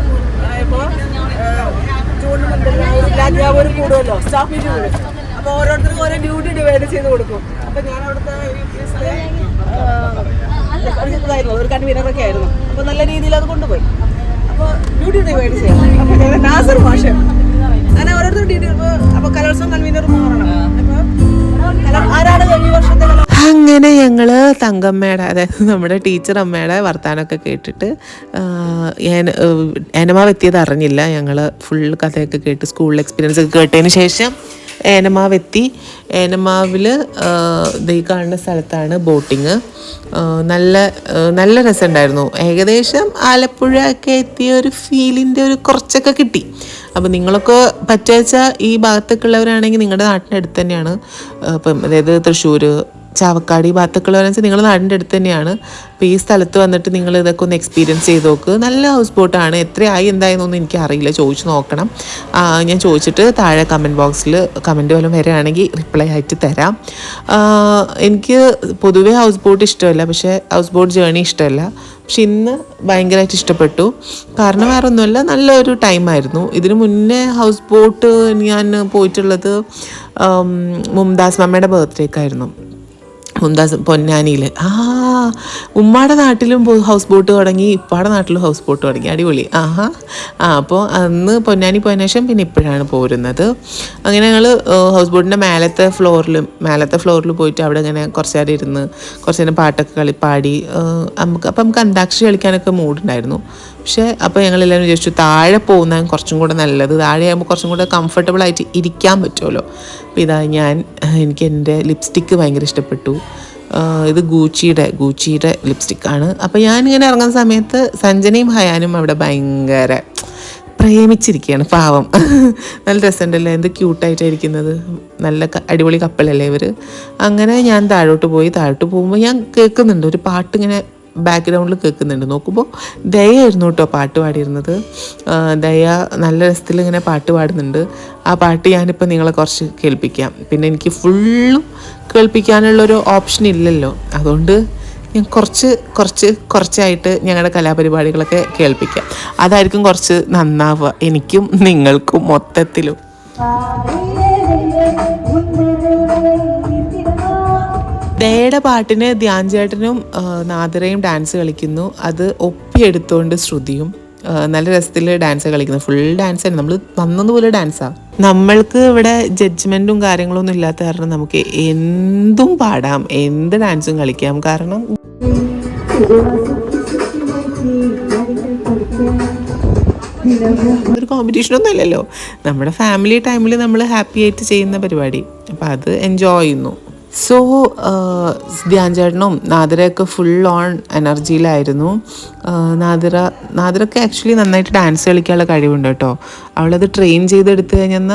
ജൂണിന് മുൻപ് എല്ലാ അധ്യാപകരും കൂടുമല്ലോ, സ്റ്റാഫ് മീറ്റിംഗ് കൂടും. അപ്പോൾ ഓരോരുത്തർക്കും ഓരോ ഡ്യൂട്ടി ഡിവൈഡ് ചെയ്ത് കൊടുക്കും. അപ്പോൾ ഞാൻ അവിടുത്തെ UPSലെ ഇതായിരുന്നു, ഒരു കൺവീനറൊക്കെ ആയിരുന്നു. അപ്പോൾ നല്ല രീതിയിൽ അത് കൊണ്ടുപോയി. അപ്പോൾ ഡ്യൂട്ടി ഡിവൈഡ് ചെയ്യാം. അപ്പോൾ ഞങ്ങൾ നാസർ ഭാഷ അങ്ങനെ ഓരോരുത്തർ ഡ്യൂട്ടി. അപ്പോൾ കലോത്സവം കൺവീനർ മാറണം. അപ്പോൾ ആരാണ് ഈ വർഷത്തെ അങ്ങനെ ഞങ്ങൾ തങ്കമ്മയുടെ, അതായത് നമ്മുടെ ടീച്ചർ അമ്മയുടെ വർത്താനമൊക്കെ കേട്ടിട്ട് ഏനമാവ് എത്തിയത് അറിഞ്ഞില്ല. ഞങ്ങൾ ഫുൾ കഥയൊക്കെ കേട്ട് സ്കൂളിൽ എക്സ്പീരിയൻസ് ഒക്കെ കേട്ടതിന് ശേഷം ഏനമാവ് എത്തി. ഏനമാവിൽ ഈ കാണുന്ന സ്ഥലത്താണ് ബോട്ടിങ്. നല്ല രസമുണ്ടായിരുന്നു. ഏകദേശം ആലപ്പുഴ ഒക്കെ എത്തിയ ഒരു ഫീലിൻ്റെ ഒരു കുറച്ചൊക്കെ കിട്ടി. അപ്പോൾ നിങ്ങളൊക്കെ പറ്റുവെച്ചാൽ ഈ ഭാഗത്തൊക്കെ ഉള്ളവരാണെങ്കിൽ നിങ്ങളുടെ നാട്ടിൻ്റെ അടുത്ത് തന്നെയാണ്. ഇപ്പം അതായത് തൃശ്ശൂർ, ചാവക്കാട് ഈ ഭാഗത്തൊക്കെ ഉള്ളവരെന്ന് വെച്ചാൽ നിങ്ങളുടെ നാടിൻ്റെ അടുത്ത് തന്നെയാണ്. അപ്പോൾ ഈ സ്ഥലത്ത് വന്നിട്ട് നിങ്ങൾ ഇതൊക്കെ ഒന്ന് എക്സ്പീരിയൻസ് ചെയ്ത് നോക്ക്. നല്ല ഹൗസ് ബോട്ടാണ്. എത്രയായി എന്തായെന്നൊന്നും എനിക്കറിയില്ല, ചോദിച്ചു നോക്കണം. ഞാൻ ചോദിച്ചിട്ട് താഴെ കമൻറ്റ് ബോക്സിൽ കമൻറ്റ് വല്ലതും വരികയാണെങ്കിൽ റിപ്ലൈ ആയിട്ട് തരാം. എനിക്ക് പൊതുവേ ഹൗസ് ബോട്ട് ഇഷ്ടമല്ല, പക്ഷേ ഹൗസ് ബോട്ട് ജേണി ഇഷ്ടമല്ല. പക്ഷെ ഇന്ന് ഭയങ്കരമായിട്ട് ഇഷ്ടപ്പെട്ടു. കാരണം വേറെ ഒന്നുമല്ല, നല്ലൊരു ടൈമായിരുന്നു. ഇതിനു മുന്നേ ഹൗസ് ബോട്ട് ഞാൻ പോയിട്ടുള്ളത് മുംതാസ് മമ്മയുടെ ബർത്ത്ഡേക്കായിരുന്നു. മുംതാസ് പൊന്നാനിയിൽ. ഉമ്മയുടെ നാട്ടിലും ഹൗസ് ബോട്ട് തുടങ്ങി, ഇപ്പാടെ നാട്ടിലും ഹൗസ് ബോട്ട് തുടങ്ങി. അടിപൊളി. അപ്പോൾ അന്ന് പൊന്നാനി പോയതിനു ശേഷം പിന്നെ ഇപ്പോഴാണ് പോരുന്നത്. അങ്ങനെ ഞങ്ങൾ ഹൗസ് ബോട്ടിൻ്റെ മേലത്തെ ഫ്ലോറിൽ പോയിട്ട് അവിടെ ഇങ്ങനെ കുറച്ച് നേരം ഇരുന്ന് കുറച്ച് നേരം പാട്ടൊക്കെ പാടി നമുക്ക് അന്താക്ഷരി കളിക്കാനൊക്കെ മൂഡുണ്ടായിരുന്നു. പക്ഷേ അപ്പോൾ ഞങ്ങളെല്ലാവരും വിചാരിച്ചു താഴെ പോകുന്നതാണ് കുറച്ചും കൂടെ നല്ലത്. താഴെ ആകുമ്പോൾ കുറച്ചും കൂടെ കംഫർട്ടബിളായിട്ട് ഇരിക്കാൻ പറ്റുമല്ലോ. അപ്പോൾ ഇതാ എനിക്ക് എൻ്റെ ലിപ്സ്റ്റിക്ക് ഭയങ്കര ഇഷ്ടപ്പെട്ടു. ഇത് ഗൂച്ചിയുടെ ലിപ്സ്റ്റിക്കാണ്. അപ്പോൾ ഞാനിങ്ങനെ ഇറങ്ങുന്ന സമയത്ത് സഞ്ജനയും ഹയാനും അവിടെ ഭയങ്കര പ്രേമിച്ചിരിക്കുകയാണ്. പാവം, നല്ല രസമുണ്ടല്ലേ, എന്ത് ക്യൂട്ടായിട്ടായിരിക്കുന്നത്. നല്ല അടിപൊളി കപ്പിളല്ലേ ഇവർ. അങ്ങനെ ഞാൻ താഴോട്ട് പോകുമ്പോൾ ഞാൻ കേൾക്കുന്നുണ്ട് ഒരു പാട്ട് ഇങ്ങനെ ബാക്ക്ഗ്രൗണ്ടിൽ കേൾക്കുന്നുണ്ട്. നോക്കുമ്പോൾ ദയായിരുന്നു കേട്ടോ പാട്ട് പാടിയിരുന്നത്. ദയ നല്ല രസത്തിൽ ഇങ്ങനെ പാട്ട് പാടുന്നുണ്ട്. ആ പാട്ട് ഞാനിപ്പോൾ നിങ്ങളെ കുറച്ച് കേൾപ്പിക്കാം. പിന്നെ എനിക്ക് ഫുള്ളും കേൾപ്പിക്കാനുള്ളൊരു ഓപ്ഷൻ ഇല്ലല്ലോ, അതുകൊണ്ട് ഞാൻ കുറച്ചായിട്ട് ഞങ്ങളുടെ കലാപരിപാടികളൊക്കെ കേൾപ്പിക്കാം. അതായിരിക്കും കുറച്ച് നന്നാവുക, എനിക്കും നിങ്ങൾക്കും മൊത്തത്തിലും. ദയയുടെ പാട്ടിന് ധ്യാൻ ചേട്ടനും നാദിറയും ഡാൻസ് കളിക്കുന്നു. അത് ഒപ്പിയെടുത്തുകൊണ്ട് ശ്രുതിയും നല്ല രസത്തിൽ ഡാൻസ് കളിക്കുന്നു. ഫുൾ ഡാൻസ് തന്നെ, നമ്മൾ വന്നതുപോലെ ഡാൻസാണ്. നമ്മൾക്ക് ഇവിടെ ജഡ്ജ്മെൻറ്റും കാര്യങ്ങളൊന്നും ഇല്ലാത്ത കാരണം നമുക്ക് എന്തും പാടാം, എന്ത് ഡാൻസും കളിക്കാം. കാരണം ഒരു കോമ്പറ്റീഷനൊന്നും അല്ലല്ലോ, നമ്മുടെ ഫാമിലി ടൈമിൽ നമ്മൾ ഹാപ്പി ആയിട്ട് ചെയ്യുന്ന പരിപാടി. അപ്പം അത് എൻജോയ് ചെയ്യുന്നു. സോ ധ്യാൻ ചേട്ടനും നാദിറയൊക്കെ ഫുൾ ഓൺ എനർജിയിലായിരുന്നു. നാദിറൊക്കെ ആക്ച്വലി നന്നായിട്ട് ഡാൻസ് കളിക്കാനുള്ള കഴിവുണ്ട് കേട്ടോ. അവളത് ട്രെയിൻ ചെയ്തെടുത്ത് കഴിഞ്ഞാൽ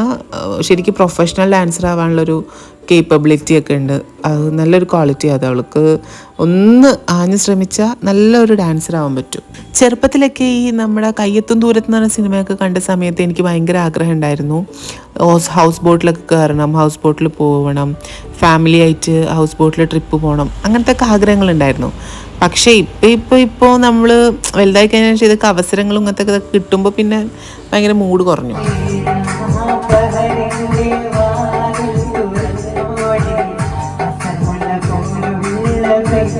ശരിക്കും പ്രൊഫഷണൽ ഡാൻസർ ആവാനുള്ളൊരു കേപ്പബിലിറ്റി ഒക്കെ ഉണ്ട്. അത് നല്ലൊരു ക്വാളിറ്റി. അത് അവൾക്ക് ഒന്ന് ആഞ്ഞ് ശ്രമിച്ചാൽ നല്ലൊരു ഡാൻസർ ആവാൻ പറ്റും. ചെറുപ്പത്തിലൊക്കെ ഈ നമ്മുടെ കയ്യെത്തും ദൂരത്ത് എന്ന് പറഞ്ഞ സിനിമയൊക്കെ കണ്ട സമയത്ത് എനിക്ക് ഭയങ്കര ആഗ്രഹം ഉണ്ടായിരുന്നു. ഹൗസ് ബോട്ടിലൊക്കെ കയറണം, ഹൗസ് ബോട്ടിൽ പോകണം, ഫാമിലി ആയിട്ട് ഹൗസ് ബോട്ടിൽ ട്രിപ്പ് പോകണം, അങ്ങനത്തെ ഒക്കെ ആഗ്രഹങ്ങളുണ്ടായിരുന്നു. പക്ഷേ ഇപ്പോൾ നമ്മൾ വലുതായി കഴിഞ്ഞാൽ ഇതൊക്കെ അവസരങ്ങളും ഇങ്ങനത്തെ ഒക്കെ കിട്ടുമ്പോൾ പിന്നെ ഭയങ്കര മൂഡ് കുറഞ്ഞു.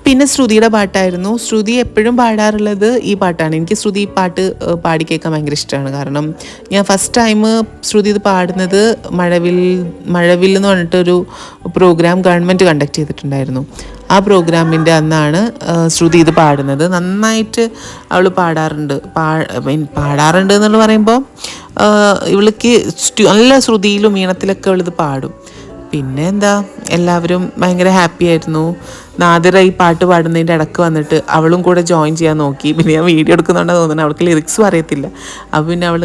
പിന്നെ ശ്രുതിയുടെ പാട്ടായിരുന്നു. ശ്രുതി എപ്പോഴും പാടാറുള്ളത് ഈ പാട്ടാണ്. എനിക്ക് ശ്രുതി ഈ പാട്ട് പാടി കേൾക്കാൻ ഭയങ്കര ഇഷ്ടമാണ്. കാരണം ഞാൻ ഫസ്റ്റ് ടൈം ശ്രുതി ഇത് പാടുന്നത് മഴവിൽ എന്ന് പറഞ്ഞിട്ടൊരു പ്രോഗ്രാം ഗവൺമെൻറ് കണ്ടക്ട് ചെയ്തിട്ടുണ്ടായിരുന്നു. ആ പ്രോഗ്രാമിൻ്റെ അന്നാണ് ശ്രുതി ഇത് പാടുന്നത്. നന്നായിട്ട് അവൾ പാടാറുണ്ട് എന്നുള്ള പറയുമ്പോൾ ഇവൾക്ക് നല്ല ശ്രുതിയിലും ഈണത്തിലൊക്കെ അവളിത് പാടും. പിന്നെ എന്താ, എല്ലാവരും ഭയങ്കര ഹാപ്പി ആയിരുന്നു. നാദിറ ഈ പാട്ട് പാടുന്നതിൻ്റെ ഇടയ്ക്ക് വന്നിട്ട് അവളും കൂടെ ജോയിൻ ചെയ്യാൻ നോക്കി. പിന്നെ ഞാൻ വീഡിയോ എടുക്കുന്നുണ്ടെന്ന് തോന്നുന്നു, അവൾക്ക് ലിറിക്സും അറിയത്തില്ല. അപ്പോൾ പിന്നെ അവൾ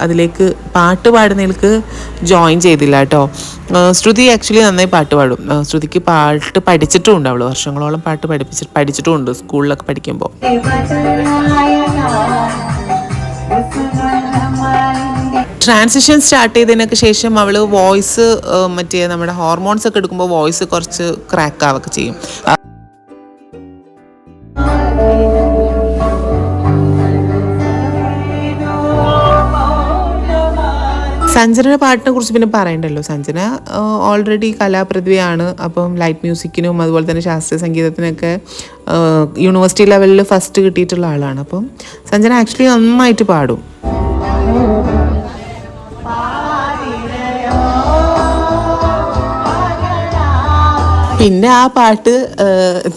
അതിലേക്ക് പാട്ട് പാടുന്നതിലേക്ക് ജോയിൻ ചെയ്തില്ല കേട്ടോ. ശ്രുതി ആക്ച്വലി നന്നായി പാട്ട് പാടും. ശ്രുതിക്ക് പാട്ട് പഠിച്ചിട്ടുമുണ്ട്. അവൾ വർഷങ്ങളോളം പാട്ട് പഠിച്ചിട്ടുമുണ്ട് സ്കൂളിലൊക്കെ പഠിക്കുമ്പോൾ. ട്രാൻസിഷൻ സ്റ്റാർട്ട് ചെയ്തതിനൊക്കെ ശേഷം അവൾ വോയിസ് മറ്റേ നമ്മുടെ ഹോർമോൺസ് ഒക്കെ എടുക്കുമ്പോൾ വോയിസ് കുറച്ച് ക്രാക്ക് ആവൊക്കെ ചെയ്യും. സഞ്ജനയുടെ പാട്ടിനെ കുറിച്ച് പിന്നെ പറയണ്ടല്ലോ. സഞ്ജന ഓൾറെഡി കലാപ്രതിഭയാണ്. അപ്പം ലൈറ്റ് മ്യൂസിക്കിനും അതുപോലെ തന്നെ ശാസ്ത്രീയ സംഗീതത്തിനൊക്കെ യൂണിവേഴ്സിറ്റി ലെവലിൽ ഫസ്റ്റ് കിട്ടിയിട്ടുള്ള ആളാണ്. അപ്പം സഞ്ജന ആക്ച്വലി നന്നായിട്ട് പാടും. പിന്നെ ആ പാട്ട്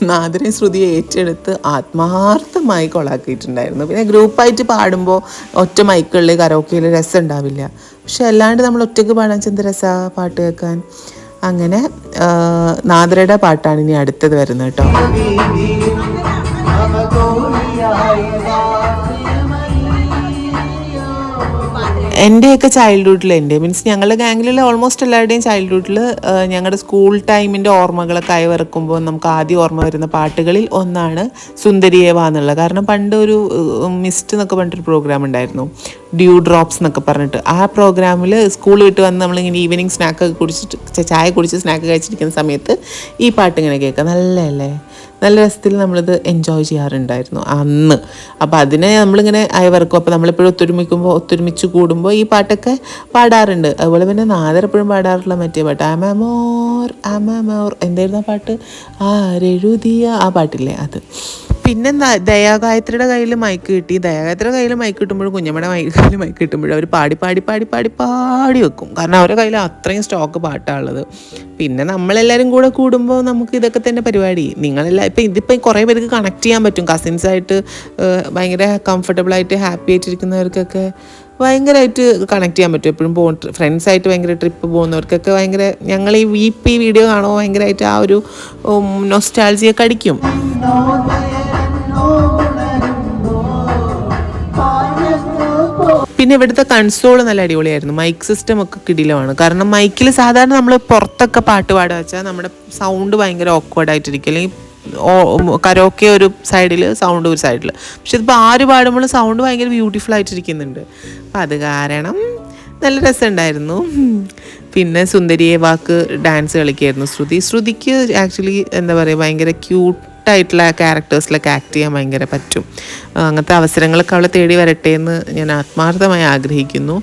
നാദരയും ശ്രുതിയെ ഏറ്റെടുത്ത് ആത്മാർത്ഥമായി കൊളാക്കിയിട്ടുണ്ടായിരുന്നു. പിന്നെ ഗ്രൂപ്പായിട്ട് പാടുമ്പോൾ ഒറ്റ മൈക്കുകളിൽ കരോക്കയിൽ രസം ഉണ്ടാവില്ല. പക്ഷെ അല്ലാണ്ട് നമ്മൾ ഒറ്റയ്ക്ക് പാടാൻ ചെന്ത രസമാണ് പാട്ട് കേൾക്കാൻ. അങ്ങനെ നാദരയുടെ പാട്ടാണ് ഇനി അടുത്തത് വരുന്നത് കേട്ടോ. എൻ്റെയൊക്കെ ചൈൽഡ്ഹുഡിൽ മീൻസ് ഞങ്ങളുടെ ഗാംഗിലുള്ള ഓൾമോസ്റ്റ് എല്ലാവരുടെയും ചൈൽഡ്ഹുഡിൽ ഞങ്ങളുടെ സ്കൂൾ ടൈമിൻ്റെ ഓർമ്മകളൊക്കെ അയവിറക്കുമ്പോൾ നമുക്ക് ആദ്യം ഓർമ്മ വരുന്ന പാട്ടുകളിൽ ഒന്നാണ് സുന്ദരിയേവ എന്നുള്ളത്. കാരണം പണ്ട് ഒരു മിസ്റ്റ് എന്നൊക്കെ പറഞ്ഞിട്ടൊരു പ്രോഗ്രാം ഉണ്ടായിരുന്നു, ഡ്യൂ ഡ്രോപ്സ് എന്നൊക്കെ പറഞ്ഞിട്ട്. ആ പ്രോഗ്രാമിൽ സ്കൂൾ വിട്ട് വന്ന് നമ്മളിങ്ങനെ ഈവനിങ് സ്നാക്കൊക്കെ കുടിച്ചിട്ട് ചായ കുടിച്ച് സ്നാക്ക് കഴിച്ചിരിക്കുന്ന സമയത്ത് ഈ പാട്ട് ഇങ്ങനെ കേൾക്കാം. നല്ലതല്ലേ, നല്ല രസത്തിൽ നമ്മളിത് എൻജോയ് ചെയ്യാറുണ്ടായിരുന്നു അന്ന്. അപ്പോൾ അതിനെ നമ്മളിങ്ങനെ അയവർക്കും. അപ്പോൾ നമ്മളെപ്പോഴും ഒത്തൊരുമിച്ച് കൂടുമ്പോൾ ഈ പാട്ടൊക്കെ പാടാറുണ്ട്. അതുപോലെ പിന്നെ നാദർ എപ്പോഴും പാടാറുള്ള മറ്റേ പാട്ട് ആമോർ എന്തായിരുന്നു ആ പാട്ട്, ആരെഴുതിയ ആ പാട്ടില്ലേ അത്. പിന്നെ ദയാഗായത്രിയുടെ കയ്യിൽ മൈക്ക് കിട്ടി. ദയാഗായത്രിയുടെ കയ്യിൽ മൈക്ക് കിട്ടുമ്പോഴും കുഞ്ഞമ്മയുടെ കയ്യിൽ മൈക്ക് കിട്ടുമ്പോഴും അവർ പാടി വെക്കും. കാരണം അവരുടെ കയ്യിൽ അത്രയും സ്റ്റോക്ക് പാട്ടാണുള്ളത്. പിന്നെ നമ്മളെല്ലാവരും കൂടെ കൂടുമ്പോൾ നമുക്ക് ഇതൊക്കെ തന്നെ പരിപാടി. ഇതിപ്പോൾ കുറേ പേർക്ക് കണക്ട് ചെയ്യാൻ പറ്റും. കസിൻസായിട്ട് ഭയങ്കര കംഫർട്ടബിളായിട്ട് ഹാപ്പി ആയിട്ടിരിക്കുന്നവർക്കൊക്കെ ഭയങ്കരമായിട്ട് കണക്ട് ചെയ്യാൻ പറ്റും. എപ്പോഴും ഫ്രണ്ട്സായിട്ട് ഭയങ്കര ട്രിപ്പ് പോകുന്നവർക്കൊക്കെ ഭയങ്കര ഞങ്ങൾ ഈ വീഡിയോ കാണുമ്പോൾ ഭയങ്കരമായിട്ട് ആ ഒരു നൊസ്റ്റാൾജിയൊക്കെ അടിക്കും. പിന്നെ ഇവിടുത്തെ കൺസോൾ നല്ല അടിപൊളിയായിരുന്നു. മൈക്ക് സിസ്റ്റം ഒക്കെ കിടിലമാണ്. കാരണം മൈക്കിൽ സാധാരണ നമ്മൾ പുറത്തൊക്കെ പാട്ട് പാടുക വെച്ചാൽ നമ്മുടെ സൗണ്ട് ഭയങ്കര ഓക്വേർഡായിട്ടിരിക്കും. അല്ലെങ്കിൽ കരോക്കെ ഒരു സൈഡിൽ, സൗണ്ട് ഒരു സൈഡിൽ. പക്ഷെ ഇതിപ്പോൾ ആര് പാടുമ്പോഴും സൗണ്ട് ഭയങ്കര ബ്യൂട്ടിഫുൾ ആയിട്ടിരിക്കുന്നുണ്ട്. അപ്പം അത് കാരണം നല്ല രസമുണ്ടായിരുന്നു. പിന്നെ സുന്ദരിയേവാക്ക് ഡാൻസ് കളിക്കായിരുന്നു ശ്രുതിക്ക് ആക്ച്വലി എന്താ പറയുക, ഭയങ്കര ക്യൂട്ടായിട്ടുള്ള ക്യാരക്ടേഴ്സിലൊക്കെ ആക്ട് ചെയ്യാൻ ഭയങ്കര പറ്റും. അങ്ങനത്തെ അവസരങ്ങളൊക്കെ അവളെ തേടി വരട്ടെ എന്ന് ഞാൻ ആത്മാർത്ഥമായി ആഗ്രഹിക്കുന്നു.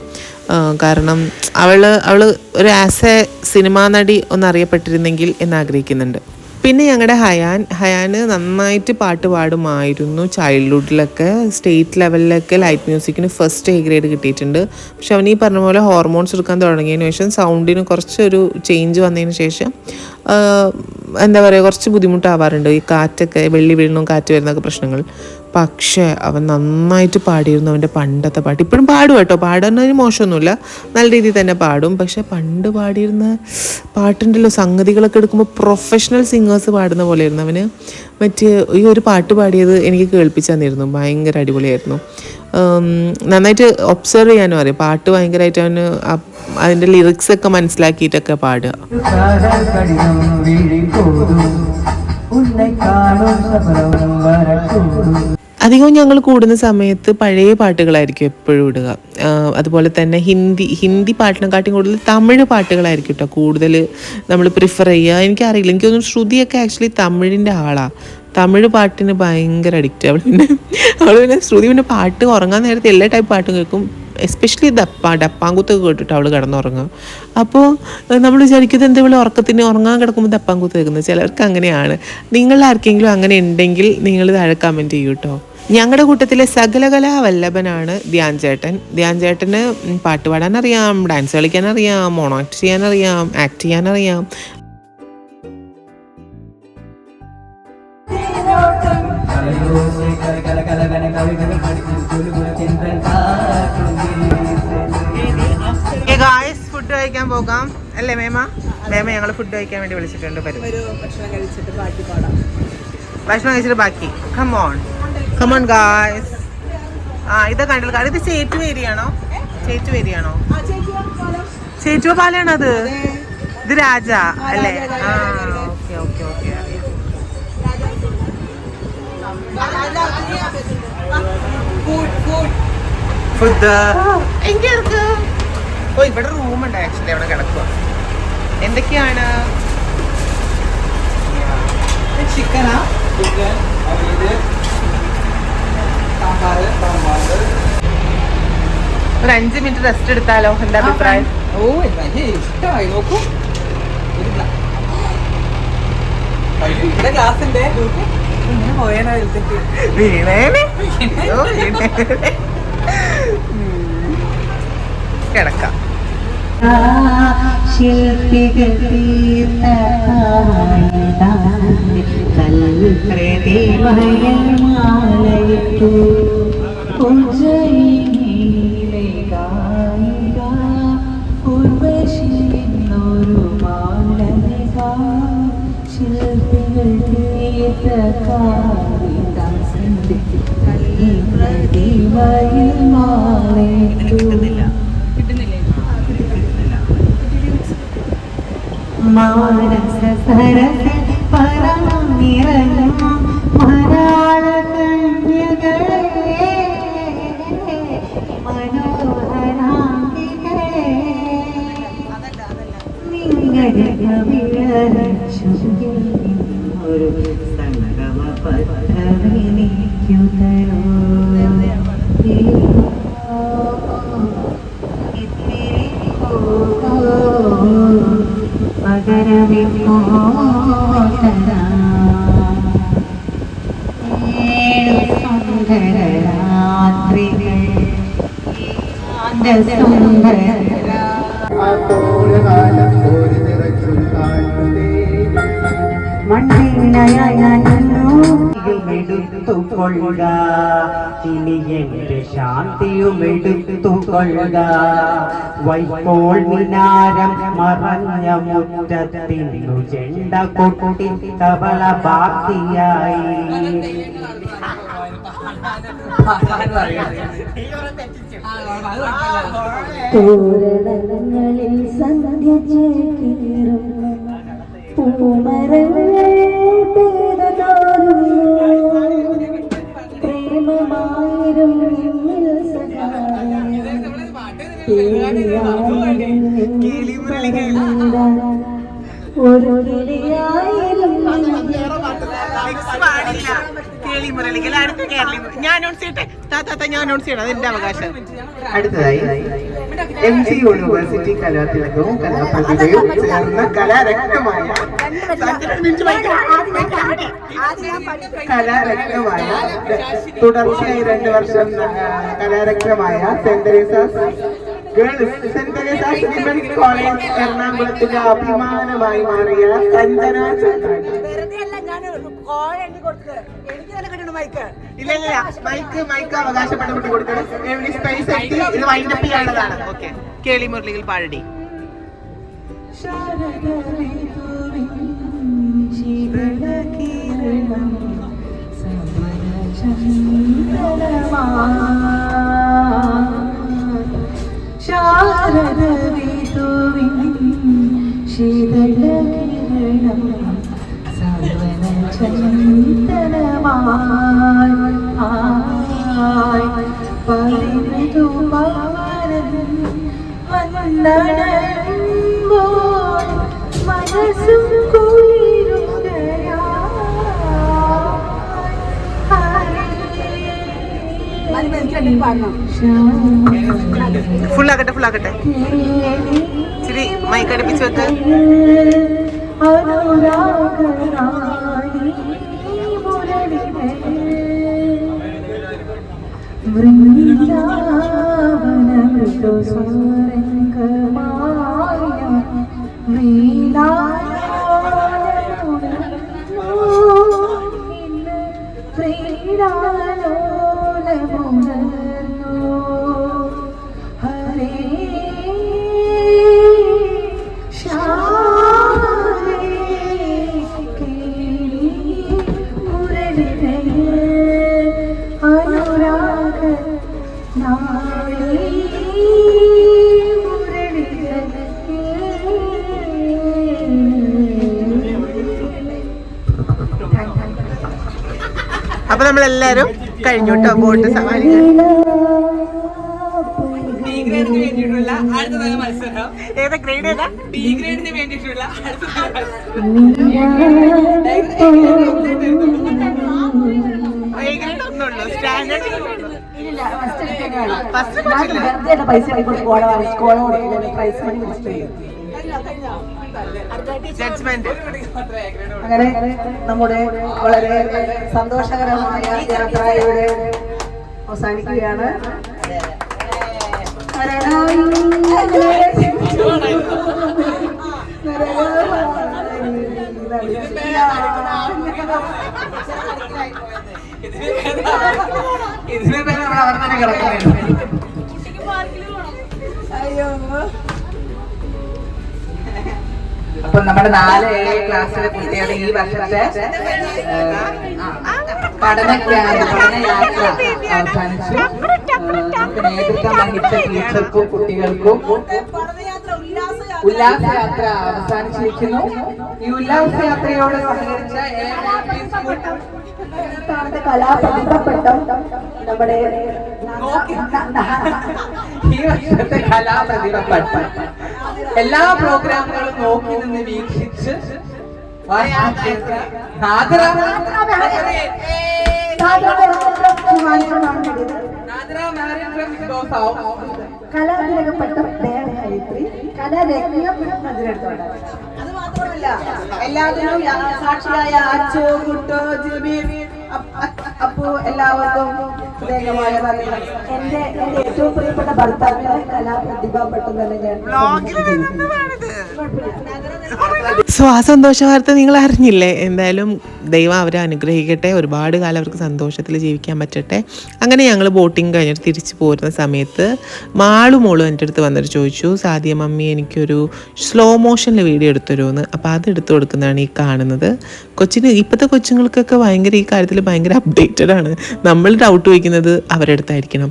കാരണം അവൾ ഒരു ആസ് എ സിനിമാ നടി ഒന്നറിയപ്പെട്ടിരുന്നെങ്കിൽ എന്നാഗ്രഹിക്കുന്നുണ്ട്. പിന്നെ ഞങ്ങളുടെ ഹയാന് നന്നായിട്ട് പാട്ട് പാടുമായിരുന്നു. ചൈൽഡ്ഹുഡിലൊക്കെ സ്റ്റേറ്റ് ലെവലിലൊക്കെ ലൈറ്റ് മ്യൂസിക്കിന് ഫസ്റ്റ് A ഗ്രേഡ് കിട്ടിയിട്ടുണ്ട്. പക്ഷെ അവൻ ഈ പറഞ്ഞ പോലെ ഹോർമോൺസ് എടുക്കാൻ തുടങ്ങിയതിന് ശേഷം സൗണ്ടിന് കുറച്ചൊരു ചേഞ്ച് വന്നതിന് ശേഷം എന്താ പറയുക, കുറച്ച് ബുദ്ധിമുട്ടാവാറുണ്ട്. ഈ കാറ്റൊക്കെ വെള്ളി വീഴുന്നു, കാറ്റ് വരുന്നൊക്കെ പ്രശ്നങ്ങൾ. പക്ഷേ അവൻ നന്നായിട്ട് പാടിയിരുന്നു അവൻ്റെ പണ്ടത്തെ പാട്ട്. ഇപ്പോഴും പാടും കേട്ടോ, പാടുന്നതിന് മോശമൊന്നുമില്ല, നല്ല രീതിയിൽ തന്നെ പാടും. പക്ഷെ പണ്ട് പാടിയിരുന്ന പാട്ടുണ്ടല്ലോ, സംഗതികളൊക്കെ എടുക്കുമ്പോൾ പ്രൊഫഷണൽ സിംഗേഴ്സ് പാടുന്ന പോലെയായിരുന്നു അവന്. മറ്റേ ഈ ഒരു പാട്ട് പാടിയത് എനിക്ക് കേൾപ്പിച്ചു തന്നിരുന്നു, ഭയങ്കര അടിപൊളിയായിരുന്നു. നന്നായിട്ട് ഒബ്സർവ് ചെയ്യാനും അറിയാം. പാട്ട് ഭയങ്കരമായിട്ട് അവന് അതിൻ്റെ ലിറിക്സൊക്കെ മനസ്സിലാക്കിയിട്ടൊക്കെ പാടുക. അധികവും ഞങ്ങൾ കൂടുന്ന സമയത്ത് പഴയ പാട്ടുകളായിരിക്കും എപ്പോഴും ഇടുക. അതുപോലെ തന്നെ ഹിന്ദി പാട്ടിനെക്കാട്ടിയും കൂടുതൽ തമിഴ് പാട്ടുകളായിരിക്കും കേട്ടോ കൂടുതൽ നമ്മൾ പ്രിഫർ ചെയ്യുക. എനിക്കറിയില്ല, എനിക്ക് തോന്നുന്നു ശ്രുതിയൊക്കെ ആക്ച്വലി തമിഴിൻ്റെ ആളാണ്. തമിഴ് പാട്ടിന് ഭയങ്കര അഡിക്റ്റ്. അവൾ പിന്നെ ശ്രുതി പിന്നെ പാട്ട് ഉറങ്ങാൻ നേരത്തെ എല്ലാ ടൈപ്പ് പാട്ടും കേൾക്കും. എസ്പെഷ്യലി ഡപ്പാങ്കൂത്തൊക്കെ കേട്ടിട്ട് അവൾ കിടന്നുറങ്ങുക. അപ്പോൾ നമ്മൾ വിചാരിക്കുന്നത് എന്താ ഇവൾ ഉറങ്ങാൻ കിടക്കുമ്പോൾ ദപ്പാങ്കൂത്ത് കേൾക്കുന്നത്. ചിലർക്ക് അങ്ങനെയാണ്. നിങ്ങൾ ആർക്കെങ്കിലും അങ്ങനെ ഉണ്ടെങ്കിൽ നിങ്ങൾ താഴെ കമൻറ്റ് ചെയ്യൂ കേട്ടോ. ഞങ്ങളുടെ കൂട്ടത്തിലെ സകലകലാ വല്ലഭനാണ് ധ്യാൻ ചേട്ടന് പാട്ട് പാടാനറിയാം, ഡാൻസ് കളിക്കാനറിയാം, മോണോ ആക്ട് ചെയ്യാനറിയാം, ആക്ട് ചെയ്യാനറിയാം. ഫുഡ് കഴിക്കാൻ പോകാം അല്ലേ മേമ? ഞങ്ങൾ ഫുഡ് കഴിക്കാൻ വേണ്ടി വിളിച്ചിട്ടുണ്ട്. ഭക്ഷണം കഴിച്ചിട്ട് ബാക്കി. Come on guys. ഇതൊക്കെ കണ്ടില്ല. ഇത് ചേറ്റുവേരിയാണോ? ചേറ്റുവ പാലയാണോ അത്? ഇത് രാജ അല്ലേ? ഓക്കെ. ഫുഡ് ഇവിടെ റൂമുണ്ട് ആക്ച്വലി, അവിടെ കിടക്കുക. എന്തൊക്കെയാണ്? ചിക്കനാ, ഒരു 5 മിനിറ്റ് റെസ്റ്റ് എടുത്താലോ? എന്താ അഭിപ്രായം? ഓ എനിക്ക് ഇഷ്ടമായി നോക്കൂ. ഇവിടെ ഗ്ലാസ് ഉണ്ട്. ഇങ്ങനെ പോയാലോ എടുത്തിട്ട് കിടക്കാം. ശില്പികൾ തീർത്ത കൽപ്രതിമയമാലയിട്ടു ഉജ്ജയിനിയിലെ ഗായിക ഉർവശിന്നൊരു മാലക ശില്പികൾ തീർത്ത കാളിദാസന്റെ കൽപ്രതിമയമാലയിട്ടു മാനസ സരസ പരമം നിറഞ്ഞ മലയാള കന്യകളെ മനോഹരാംഗികളെ നിങ്ങളുടെ കവിളരക്ഷുകിൽ ഒരു സംഗമ പത്രമെനിക്കു തരൂ സുന്ദരരാത്രികൾ മണ്ണിനയെടുത്തുകൊള്ളുക ഇനി എന്റെ ശാന്തിയും എടുത്തുകൊള്ളുക വൈക്കോൾ മിനാരം മറഞ്ഞ മുറ്റത്തിന്നു ചെണ്ട കൊട്ടി തവള ബാക്കിയായി തോരണങ്ങളിൽ സന്ധ്യ ചേക്കേറും പൂമരങ്ങൾ പ്രേമമായിരം ഒരു ഞാൻ അനൗൺസ് ചെയ്യട്ടെ. ഞാൻ അനൗൺസ് ചെയ്യണം, അതെന്റെ അവകാശം. അടുത്തതായി MC യൂണിവേഴ്സിറ്റി കലാതിലകവും കലാപ്രതിഭയും ചേർന്ന കലാരക്തമായ തുടർച്ചയായി 2 വർഷം കലാരക്തമായ Saint Teresa's Girls Saint Teresa's Women's College എറണാകുളത്തിന്റെ അഭിമാനമായി മാറിയ സഞ്ജന ചന്ദ്രൻ. ഇല്ല മൈക്ക് അവകാശപ്പെട്ട് കൊടുക്കണം. സ്പേസ് എത്തി ഇത് വൈൻഡപ്പ് ചെയ്യാനുള്ളതാണ്. ഓക്കെ, കേളി മുരളികൾ പാടി. ശാരദ വിധുവിൻ ശീതളകിരണം സവന ചന്ദനമായി പരിമതു പാരൻ വന്ദനമ്പോൾ മനസ്സും കുളിരുകയാ ഫുള്ളാക്കട്ടെ ശരി. മൈക്ക് അടുപ്പിച്ച് വെക്ക്. അപ്പൊ നമ്മളെല്ലാരും കഴിഞ്ഞു കേട്ടോ ബോട്ട് സവാരി. ഏതാ ഗ്രേഡ് ഏതാ? ബി ഗ്രേഡിന് വേണ്ടിയിട്ടുള്ള പൈസ പ്രൈസ് മണി അങ്ങനെ നമ്മുടെ വളരെ സന്തോഷകരമായ യാത്ര ഇവിടെ അവസാനിക്കുകയാണ്. അപ്പൊ നമ്മുടെ 4 ക്ലാസ്സിലെ കുട്ടികളുടെ ഈ വർഷത്തെ പഠനയാത്ര അവസാനിച്ചു. നമുക്ക് നേതൃത്വം വഹിച്ച ടീച്ചർക്കും കുട്ടികൾക്കും ഉല്ലാസയാത്ര അവസാനിച്ചിരിക്കുന്നു. ഈ ഉല്ലാസയാത്രയോട് സഹകരിച്ച കലാപ്രതിഭപ്പെട്ട നമ്മുടെ ഈ വർഷത്തെ കലാപ്രതിഭപ്പെട്ട എല്ലാ പ്രോഗ്രാമുകളും നോക്കി നിന്ന് വീക്ഷിച്ച് കലാതിലകപ്പെട്ട കലാരത്നം അതിലെടുത്തോണ്ട്. അത് മാത്രമല്ല എല്ലാത്തിനും സാക്ഷിയായ അച്ചു, കുട്ടു, ജിബിൻ, അപ്പു എല്ലാവർക്കും ഹൃദയമായ എന്റെ ഏറ്റവും പ്രിയപ്പെട്ട ഭർത്താവിനെ കലാപ്രതിഭപ്പെട്ടെന്ന് തന്നെ ഞാൻ. സോ ആ സന്തോഷ വാർത്ത നിങ്ങൾ അറിഞ്ഞില്ലേ? എന്തായാലും ദൈവം അവരെ അനുഗ്രഹിക്കട്ടെ, ഒരുപാട് കാലം അവർക്ക് സന്തോഷത്തിൽ ജീവിക്കാൻ പറ്റട്ടെ. അങ്ങനെ ഞങ്ങൾ ബോട്ടിങ് കഴിഞ്ഞിട്ട് തിരിച്ചു പോരുന്ന സമയത്ത് മോളും എൻ്റെ അടുത്ത് വന്നിട്ട് ചോദിച്ചു, സാദിയ മമ്മി എനിക്കൊരു സ്ലോ മോഷനിൽ വീഡിയോ എടുത്തരുമെന്ന്. അപ്പോൾ അത് എടുത്തു കൊടുക്കുന്നതാണ് ഈ കാണുന്നത്. ഇപ്പോഴത്തെ കൊച്ചുങ്ങൾക്കൊക്കെ ഭയങ്കര ഈ കാര്യത്തിൽ ഭയങ്കര അപ്ഡേറ്റഡ് ആണ്. നമ്മൾ ഡൗട്ട് വയ്ക്കുന്നത് അവരുടെ അടുത്തായിരിക്കണം.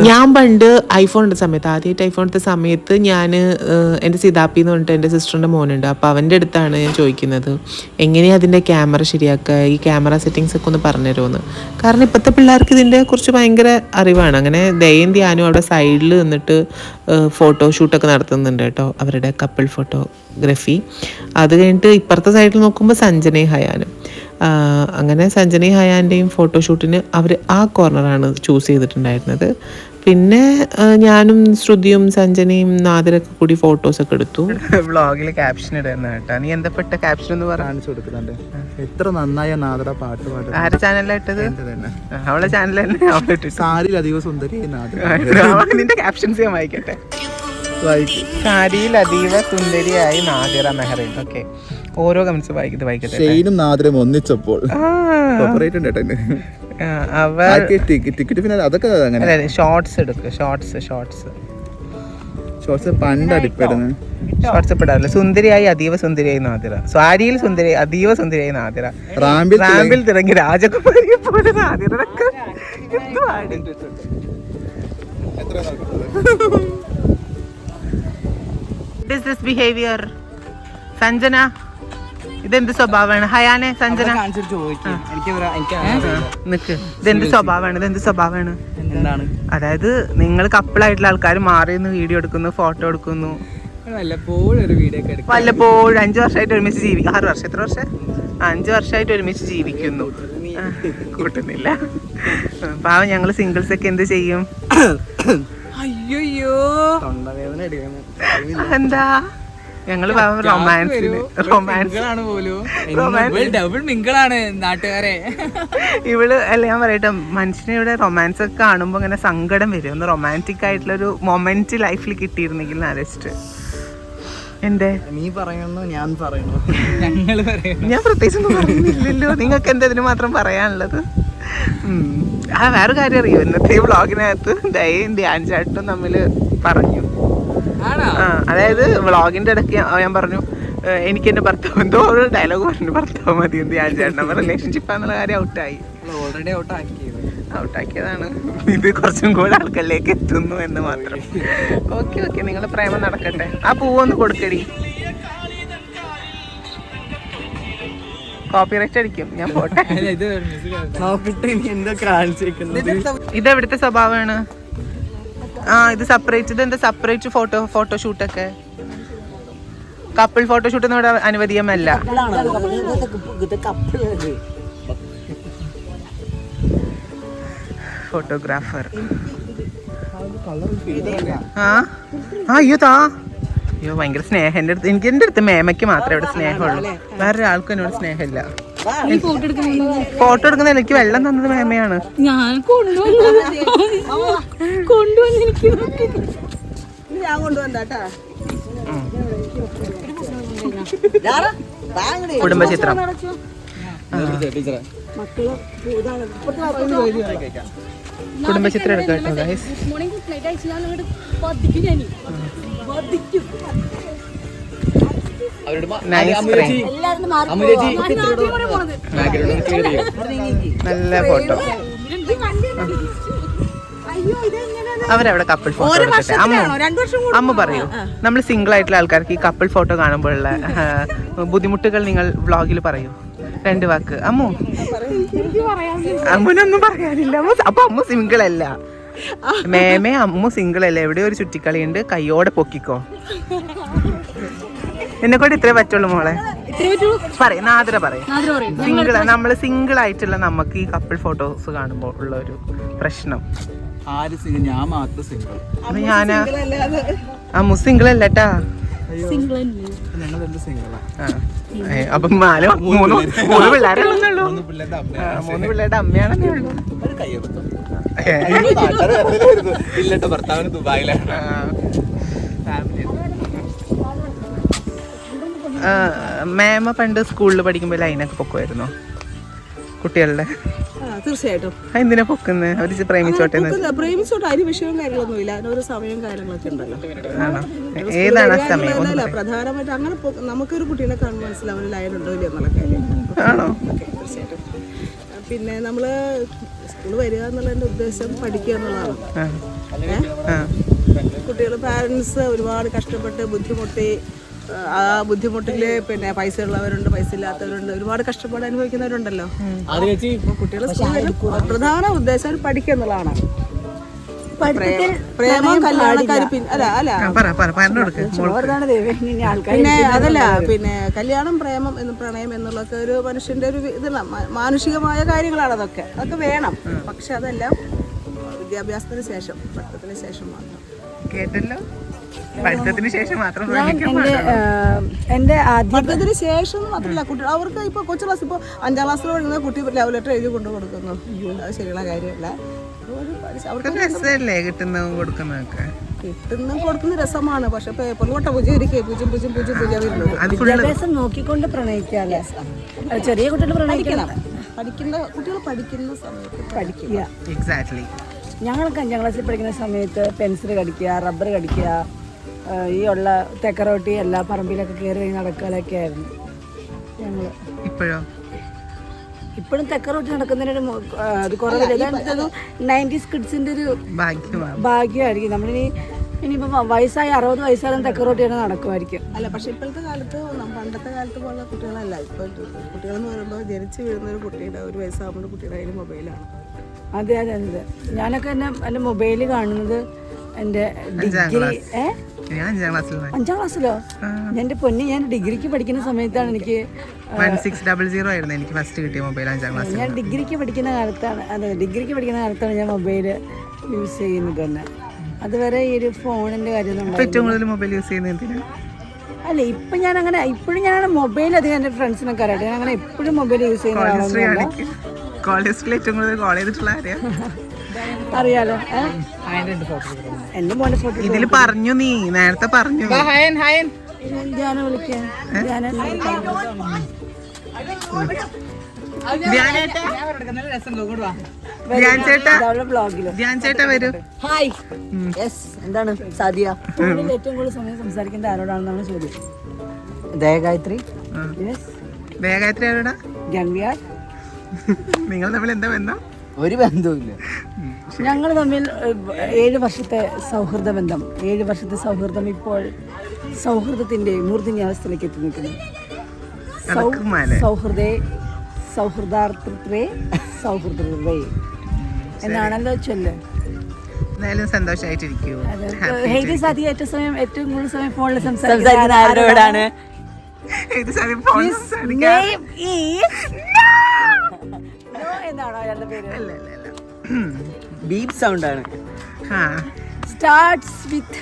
ഞാൻ പണ്ട് ഐഫോൺ എടുത്ത സമയത്ത്, ആദ്യമായിട്ട് ഐഫോൺ എടുത്ത സമയത്ത് ഞാൻ എൻ്റെ സിതാപ്പി എന്ന് പറഞ്ഞിട്ട് എൻ്റെ സിസ്റ്ററിൻ്റെ മോനുണ്ട്, അപ്പോൾ അവൻ്റെ അടുത്താണ് ഞാൻ ചോദിക്കുന്നത് എങ്ങനെയാണ് അതിൻ്റെ ക്യാമറ ശരിയാക്കുക, ഈ ക്യാമറ സെറ്റിങ്സ് ഒക്കെ ഒന്ന് പറഞ്ഞുതരുമെന്ന്. കാരണം ഇപ്പോഴത്തെ പിള്ളേർക്ക് ഇതിൻ്റെ കുറിച്ച് ഭയങ്കര അറിവാണ്. അങ്ങനെ ദയയും ധ്യാനും അവിടെ സൈഡിൽ നിന്നിട്ട് ഫോട്ടോഷൂട്ടൊക്കെ നടത്തുന്നുണ്ട് കേട്ടോ, അവരുടെ കപ്പിൾ ഫോട്ടോഗ്രഫി. അത് കഴിഞ്ഞിട്ട് ഇപ്പുറത്തെ സൈഡിൽ നോക്കുമ്പോൾ സഞ്ജനയും ഹയാനും. അങ്ങനെ സഞ്ജനയും ഹയാൻ്റെയും ഫോട്ടോഷൂട്ടിന് അവർ ആ കോർണറാണ് ചൂസ് ചെയ്തിട്ടുണ്ടായിരുന്നത്. പിന്നെ ഞാനും ശ്രുതിയും സഞ്ജനയും നാദിരൊക്കെ കൂടി ഫോട്ടോസൊക്കെ എടുത്തു. വ്ളോഗിൽ ക്യാപ്ഷൻ ഇടുന്ന കേട്ടോ. നീ എന്തപ്പെട്ട ക്യാപ്ഷൻ എന്ന് കാണിച്ചു കൊടുക്കുന്നുണ്ട്. എത്ര നന്നായ നാദറ പാട്ട് പാടും. ആരുടെ ചാനലിലാണ് ഇട്ടത്? അവളെ ചാനൽ തന്നെ അവളിട്ട്. സാരിയിലധികം സുന്ദരി നിന്റെ ക്യാപ്ഷൻസ് ഞാൻ വായിക്കട്ടെ. സാരിയിൽ അതീവ സുന്ദരിയായി നാദിറ മെഹറിൻ. ഓക്കെ, ഓരോ കമന്റ്സ് വായിക്കട്ടെ. ഷെയ്നും നാദിറയും ഒന്നിച്ചപ്പോൾ ഷോർട്സ് എടുക്കുക. ഷോർട്സ് പണ്ട് അടിപ്പെടുന്നത്. ഷോർട്സ് ഇടാറില്ല. സുന്ദരിയായി അതീവ സുന്ദരിയായി നാദിറ. സാരിയിൽ അതീവ സുന്ദരിയായി നാദിറ. റാമ്പിൽ തിറങ്ങി രാജകുമാരിയെ പോലെ നാദിറൊക്കെ ബിഹേവിയർ. സഞ്ജന ഇതെന്ത് സ്വഭാവമാണ്? ഹയാനെ സഞ്ജന നിക്ക്. ഇതെന്ത് സ്വഭാവമാണ്? അതായത് നിങ്ങൾ കപ്പിളായിട്ടുള്ള ആൾക്കാർ മാറി നിന്ന് വീഡിയോ എടുക്കുന്നു, ഫോട്ടോ എടുക്കുന്നു, വല്ലപ്പോഴും 5 വർഷമായിട്ട് ഒരുമിച്ച് ജീവിക്കും. 6 വർഷം, എത്ര വർഷം? 5 വർഷമായിട്ട് ഒരുമിച്ച് ജീവിക്കുന്നു. കൂട്ടുന്നില്ല. പാവം ഞങ്ങൾ സിംഗിൾസ് ഒക്കെ എന്ത് ചെയ്യും? അയ്യോ എന്താ ഞങ്ങള് ഡബിൾ മിങ്കിളാണ് നാട്ടുകാരെ. ഇവള് അല്ല, ഞാൻ പറയട്ടെ, മനുഷ്യനെ ഇവിടെ റൊമാൻസ് ഒക്കെ കാണുമ്പോ ഇങ്ങനെ സങ്കടം വരും. ഒന്ന് റൊമാൻറ്റിക് ആയിട്ടുള്ളൊരു മൊമെന്റ് ലൈഫിൽ കിട്ടിയിരുന്നെങ്കിൽ ആലോചിച്ചിട്ട്. എന്തേ നീ പറയുന്നു, ഞാൻ പറയുന്നു, ഞാൻ പ്രത്യേകിച്ച് ഒന്നും പറയുന്നില്ലല്ലോ. നിങ്ങൾക്ക് എന്താ ഇതിന് മാത്രം പറയാനുള്ളത്? വേറെ കാര്യം അറിയോ? ഇന്നത്തെ വ്ളോഗിനകത്ത് ദയയും ധ്യാൻ ചേട്ടനും തമ്മിൽ പറഞ്ഞു. അതായത് വ്ളോഗിന്റെ ഇടയ്ക്ക് ഞാൻ പറഞ്ഞു എനിക്ക് എന്റെ ഭർത്താവ് എന്തോ ഒരു ഡയലോഗ് പറഞ്ഞു, ഭർത്താവ് മതി എന്ത് ധ്യാൻ ചേട്ടൻ. അപ്പൊ റിലേഷൻഷിപ്പ് എന്നുള്ള കാര്യം ഓൾറെഡി ഔട്ടാക്കിയതാണ്. ഇത് കുറച്ചും കൂടെ ആൾക്കാരിലേക്ക് എത്തുന്നു എന്ന് മാത്രം. ഓക്കെ, നിങ്ങളുടെ പ്രേമം നടക്കട്ടെ. ആ പൂവൊന്ന് കൊടുക്കടി. കോപ്പിറൈറ്റ് അടിക്കും ഞാൻ. പോട്ടെ. ഇതെവിടുത്തെ സ്വഭാവമാണ്? ഇത് സെപ്പറേറ്റ്. ഇതെന്താ സെപ്പറേറ്റ് ഫോട്ടോഷൂട്ടൊക്കെ? കപ്പിൾ ഫോട്ടോഷൂട്ടൊന്നും ഇവിടെ അനുവദീയമല്ല. ഫോട്ടോഗ്രാഫർ. അയ്യോ താ. അയ്യോ ഭയങ്കര സ്നേഹം എൻ്റെ അടുത്ത്. എൻ്റെ അടുത്ത് മേമയ്ക്ക് മാത്രമേ ഇവിടെ സ്നേഹമുള്ളൂ, വേറൊരാൾക്കും എന്നോട് സ്നേഹമില്ല. ഫോട്ടോ എടുക്കുന്ന എനിക്ക് വെള്ളം തന്നത് മേമയാണ്. ഞാൻ കൊണ്ടുവന്നാട്ടാ കുടുംബചിത്രം. കുടുംബചിത്രം എടുക്കാം കേട്ടോ ഗൈസ്. നല്ല ഫോട്ടോ. അവരവിടെ കപ്പിൾ ഫോട്ടോ എടുക്കട്ടെ. അമ്മ പറയൂ, നമ്മൾ സിംഗിൾ ആയിട്ടുള്ള ആൾക്കാർക്ക് ഈ കപ്പിൾ ഫോട്ടോ കാണുമ്പോഴുള്ള ബുദ്ധിമുട്ടുകൾ നിങ്ങൾ വ്ളോഗിൽ പറയൂ, 2 വാക്ക്. അമ്മുനൊന്നും പറയാനില്ല. അപ്പൊ അമ്മു സിംഗിൾ അല്ല മേമേ, അമ്മു സിംഗിൾ അല്ല. എവിടെയോ ഒരു ചുറ്റിക്കളിയുണ്ട്, കയ്യോടെ പൊക്കിക്കോ. എന്നെ കൂടെ ഇത്രേ പറ്റുള്ളൂ മോളെ. പറയും നാദ്ര പറയും. സിംഗിൾ, നമ്മള് സിംഗിൾ ആയിട്ടുള്ള നമുക്ക് ഈ കപ്പിൾ ഫോട്ടോസ് കാണുമ്പോൾ ഉള്ള ഒരു പ്രശ്നം. ഞാൻ മാത്രം സിംഗിൾ. ഞാനാ അമ്മു സിംഗിൾ അല്ലട്ടാ. ഞങ്ങൾ രണ്ട് സിംഗിളാ. അപ്പം മൂന്ന് പിള്ളേരെ ഉള്ളൂ. 3 പിള്ളേരുടെ അമ്മയാണെന്നേ ഉള്ളൂ. ഇല്ലട്ടോ, ഭർത്താവിന് ദുബായിലാണ്. മേമ പണ്ട് സ്കൂളിൽ പഠിക്കുമ്പോൾ ലൈനൊക്കെ പൊക്കുമായിരുന്നോ കുട്ടികളുടെ? തീർച്ചയായിട്ടും. എന്തിനാ പൊക്കുന്നത്? അവര് പ്രേമിച്ചോട്ടെ. പ്രേമിച്ചോട്ടെ, അതിന് വിഷയവും കാര്യങ്ങളൊന്നും ഇല്ല. അതിനൊരു സമയവും കാര്യങ്ങളൊക്കെ ഉണ്ടല്ലോ. ഏതാണ് സമയം? പ്രധാനമായിട്ട് അങ്ങനെ നമുക്കൊരു കുട്ടീനെ കാണുമ്പോൾ മനസ്സിലാവും ഒരു ലൈൻ ഉണ്ടോ ഇല്ല എന്നുള്ള കാര്യം. ആണോ? തീർച്ചയായിട്ടും. പിന്നെ നമ്മള് സ്കൂളിൽ വരിക എന്നുള്ളതിന്റെ ഉദ്ദേശം പഠിക്കുക എന്നുള്ളതാണ്. കുട്ടികൾ പാരന്റ്സ് ഒരുപാട് കഷ്ടപ്പെട്ട് ബുദ്ധിമുട്ടി, ആ ബുദ്ധിമുട്ടില് പിന്നെ പൈസ ഉള്ളവരുണ്ട്, പൈസ ഇല്ലാത്തവരുണ്ട്, ഒരുപാട് കഷ്ടപ്പാട് അനുഭവിക്കുന്നവരുണ്ടല്ലോ. കുട്ടികളെ സ്കൂളിൽ പ്രധാന ഉദ്ദേശം പഠിക്കുക എന്നുള്ളതാണ്. പ്രേമം കല്യാണക്കാരി പിന്നെ അതല്ല, പിന്നെ കല്യാണം, പ്രേമം, പ്രണയം എന്നുള്ളതൊക്കെ ഒരു മനുഷ്യന്റെ ഒരു ഇതല്ല, മാനുഷികമായ കാര്യങ്ങളാണ്. അതൊക്കെ വേണം. പക്ഷെ അതെല്ലാം വിദ്യാഭ്യാസത്തിന് ശേഷം, പഠിത്തത്തിന് ശേഷം മാത്രം. കേട്ടല്ലോ, പഠിത്തത്തിന് ശേഷം മാത്രം. എന്റെ പഠിത്തത്തിന് ശേഷം മാത്രമല്ല, കുട്ടികൾ അവർക്ക് ഇപ്പൊ കൊച്ചു ക്ലാസ്, ഇപ്പൊ 5ാം ക്ലാസ്സിൽ പഠിക്കുന്ന കുട്ടി ലവ് ലെറ്റർ എഴുതി കൊണ്ടു കൊടുക്കുന്നു. അത് ശരിയുള്ള കാര്യമല്ല. കൊടുക്കുന്ന രസമാണ്. പക്ഷെ പേപ്പറിൽ കൊട്ട പൂജ വിദ്യാഭ്യാസം നോക്കിക്കൊണ്ട് പ്രണയിക്കാല്ലേ. ചെറിയ കുട്ടികൾ പ്രണയിക്കണം. കുട്ടികൾ പഠിക്കുന്ന സമയത്ത് പഠിക്കുക. ഞങ്ങൾക്ക് 5ാം ക്ലാസ്സിൽ പഠിക്കുന്ന സമയത്ത് പെൻസിൽ കടിക്കുക, റബ്ബർ കടിക്കുക, ഈ ഉള്ള തെക്കറോട്ടി എല്ലാ പറമ്പിലൊക്കെ കയറി നടക്കലൊക്കെ ആയിരുന്നു ഞങ്ങള്. ഇപ്പോഴും തെക്കറോട്ടി നടക്കുന്നതിനൊരു കുറവില്ല. 90s കിഡ്സിന്റെ ഒരു ഭാഗ്യമായിരിക്കും. ഇനിയിപ്പോ വയസ്സായ 60 വയസ്സായാലും തെക്കറോട്ടിയാണ് നടക്കുമായിരിക്കും. അല്ല, പക്ഷെ ഇപ്പോഴത്തെ കാലത്ത് പണ്ടത്തെ കാലത്ത് പോലുള്ള കുട്ടികളല്ല. ഇപ്പൊ കുട്ടികളെന്ന് പറയുമ്പോൾ ജനിച്ചു വീഴുന്ന ഒരു കുട്ടിയുടെ 1 വയസ്സാകുമ്പോൾ കുട്ടിയുടെ കയ്യിൽ മൊബൈലാണ്. അതെ. ഞാനൊക്കെ എൻ്റെ മൊബൈല് കാണുന്നത് എൻ്റെ ഡിഗ്രി 5ാം ക്ലാസ്സിലോ? എൻ്റെ പൊന്നി, ഞാൻ ഡിഗ്രിക്ക് പഠിക്കുന്ന സമയത്താണ് എനിക്ക് 1600 ആയിരുന്നു എനിക്ക് ഫസ്റ്റ് കിട്ടിയ മൊബൈൽ 5ാം ക്ലാസ്സിൽ. ഞാൻ ഡിഗ്രിക്ക് പഠിക്കുന്ന കാലത്താണ് ഞാൻ മൊബൈൽ യൂസ് ചെയ്യുന്നത് തന്നെ. അതുവരെ ഈ ഒരു ഫോണിന്റെ കാര്യം ഏറ്റവും കൂടുതൽ മൊബൈൽ യൂസ് ചെയ്യുന്നത് അല്ല. ഇപ്പോഴും ഞാൻ മൊബൈൽ അധികം എൻ്റെ ഫ്രണ്ട്സിനൊക്കെ അറിയാം. ഞാൻ അങ്ങനെ എപ്പോഴും മൊബൈൽ യൂസ് ചെയ്യുന്ന അറിയാലോ. എന്റെ മോന്റെ ഫോട്ടോ ഇതിൽ പറഞ്ഞു, നീ നേരത്തെ പറഞ്ഞു. ധ്യാനം വിളിക്കാൻ ഹായ്. എന്താണ് സാദിയ? ഏറ്റവും കൂടുതൽ സമയം സംസാരിക്കേണ്ട ആരോടാണെന്നാണ് ചോദ്യം. ദയഗായത്രി. ദയഗായത്രി ആരോടാ? ഗംഗ്യാർ. നിങ്ങൾ തമ്മിൽ എന്താ ബന്ധം? ഒരു ബന്ധവുമില്ല. ഞങ്ങൾ തമ്മിൽ 7 വർഷത്തെ സൗഹൃദ ബന്ധം. 7 വർഷത്തെ സൗഹൃദം ഇപ്പോൾ സൗഹൃദത്തിന്റെ മൂർധന്യാവസ്ഥയിലേക്ക് എത്തി നിൽക്കുന്നു. സൗഹൃദാർത്ഥേ എന്നാണല്ലോ ചൊല്ല്. എന്തായാലും സന്തോഷമായിട്ടിരിക്കൂ. ഏറ്റവും കൂടുതൽ സമയം ഫോണിൽ സംസാരിക്കുന്ന ആരോടാണ്? എന്നാണോ അയാളുടെ പേര്? ബീപ് സൗണ്ട് ആണ്. Starts with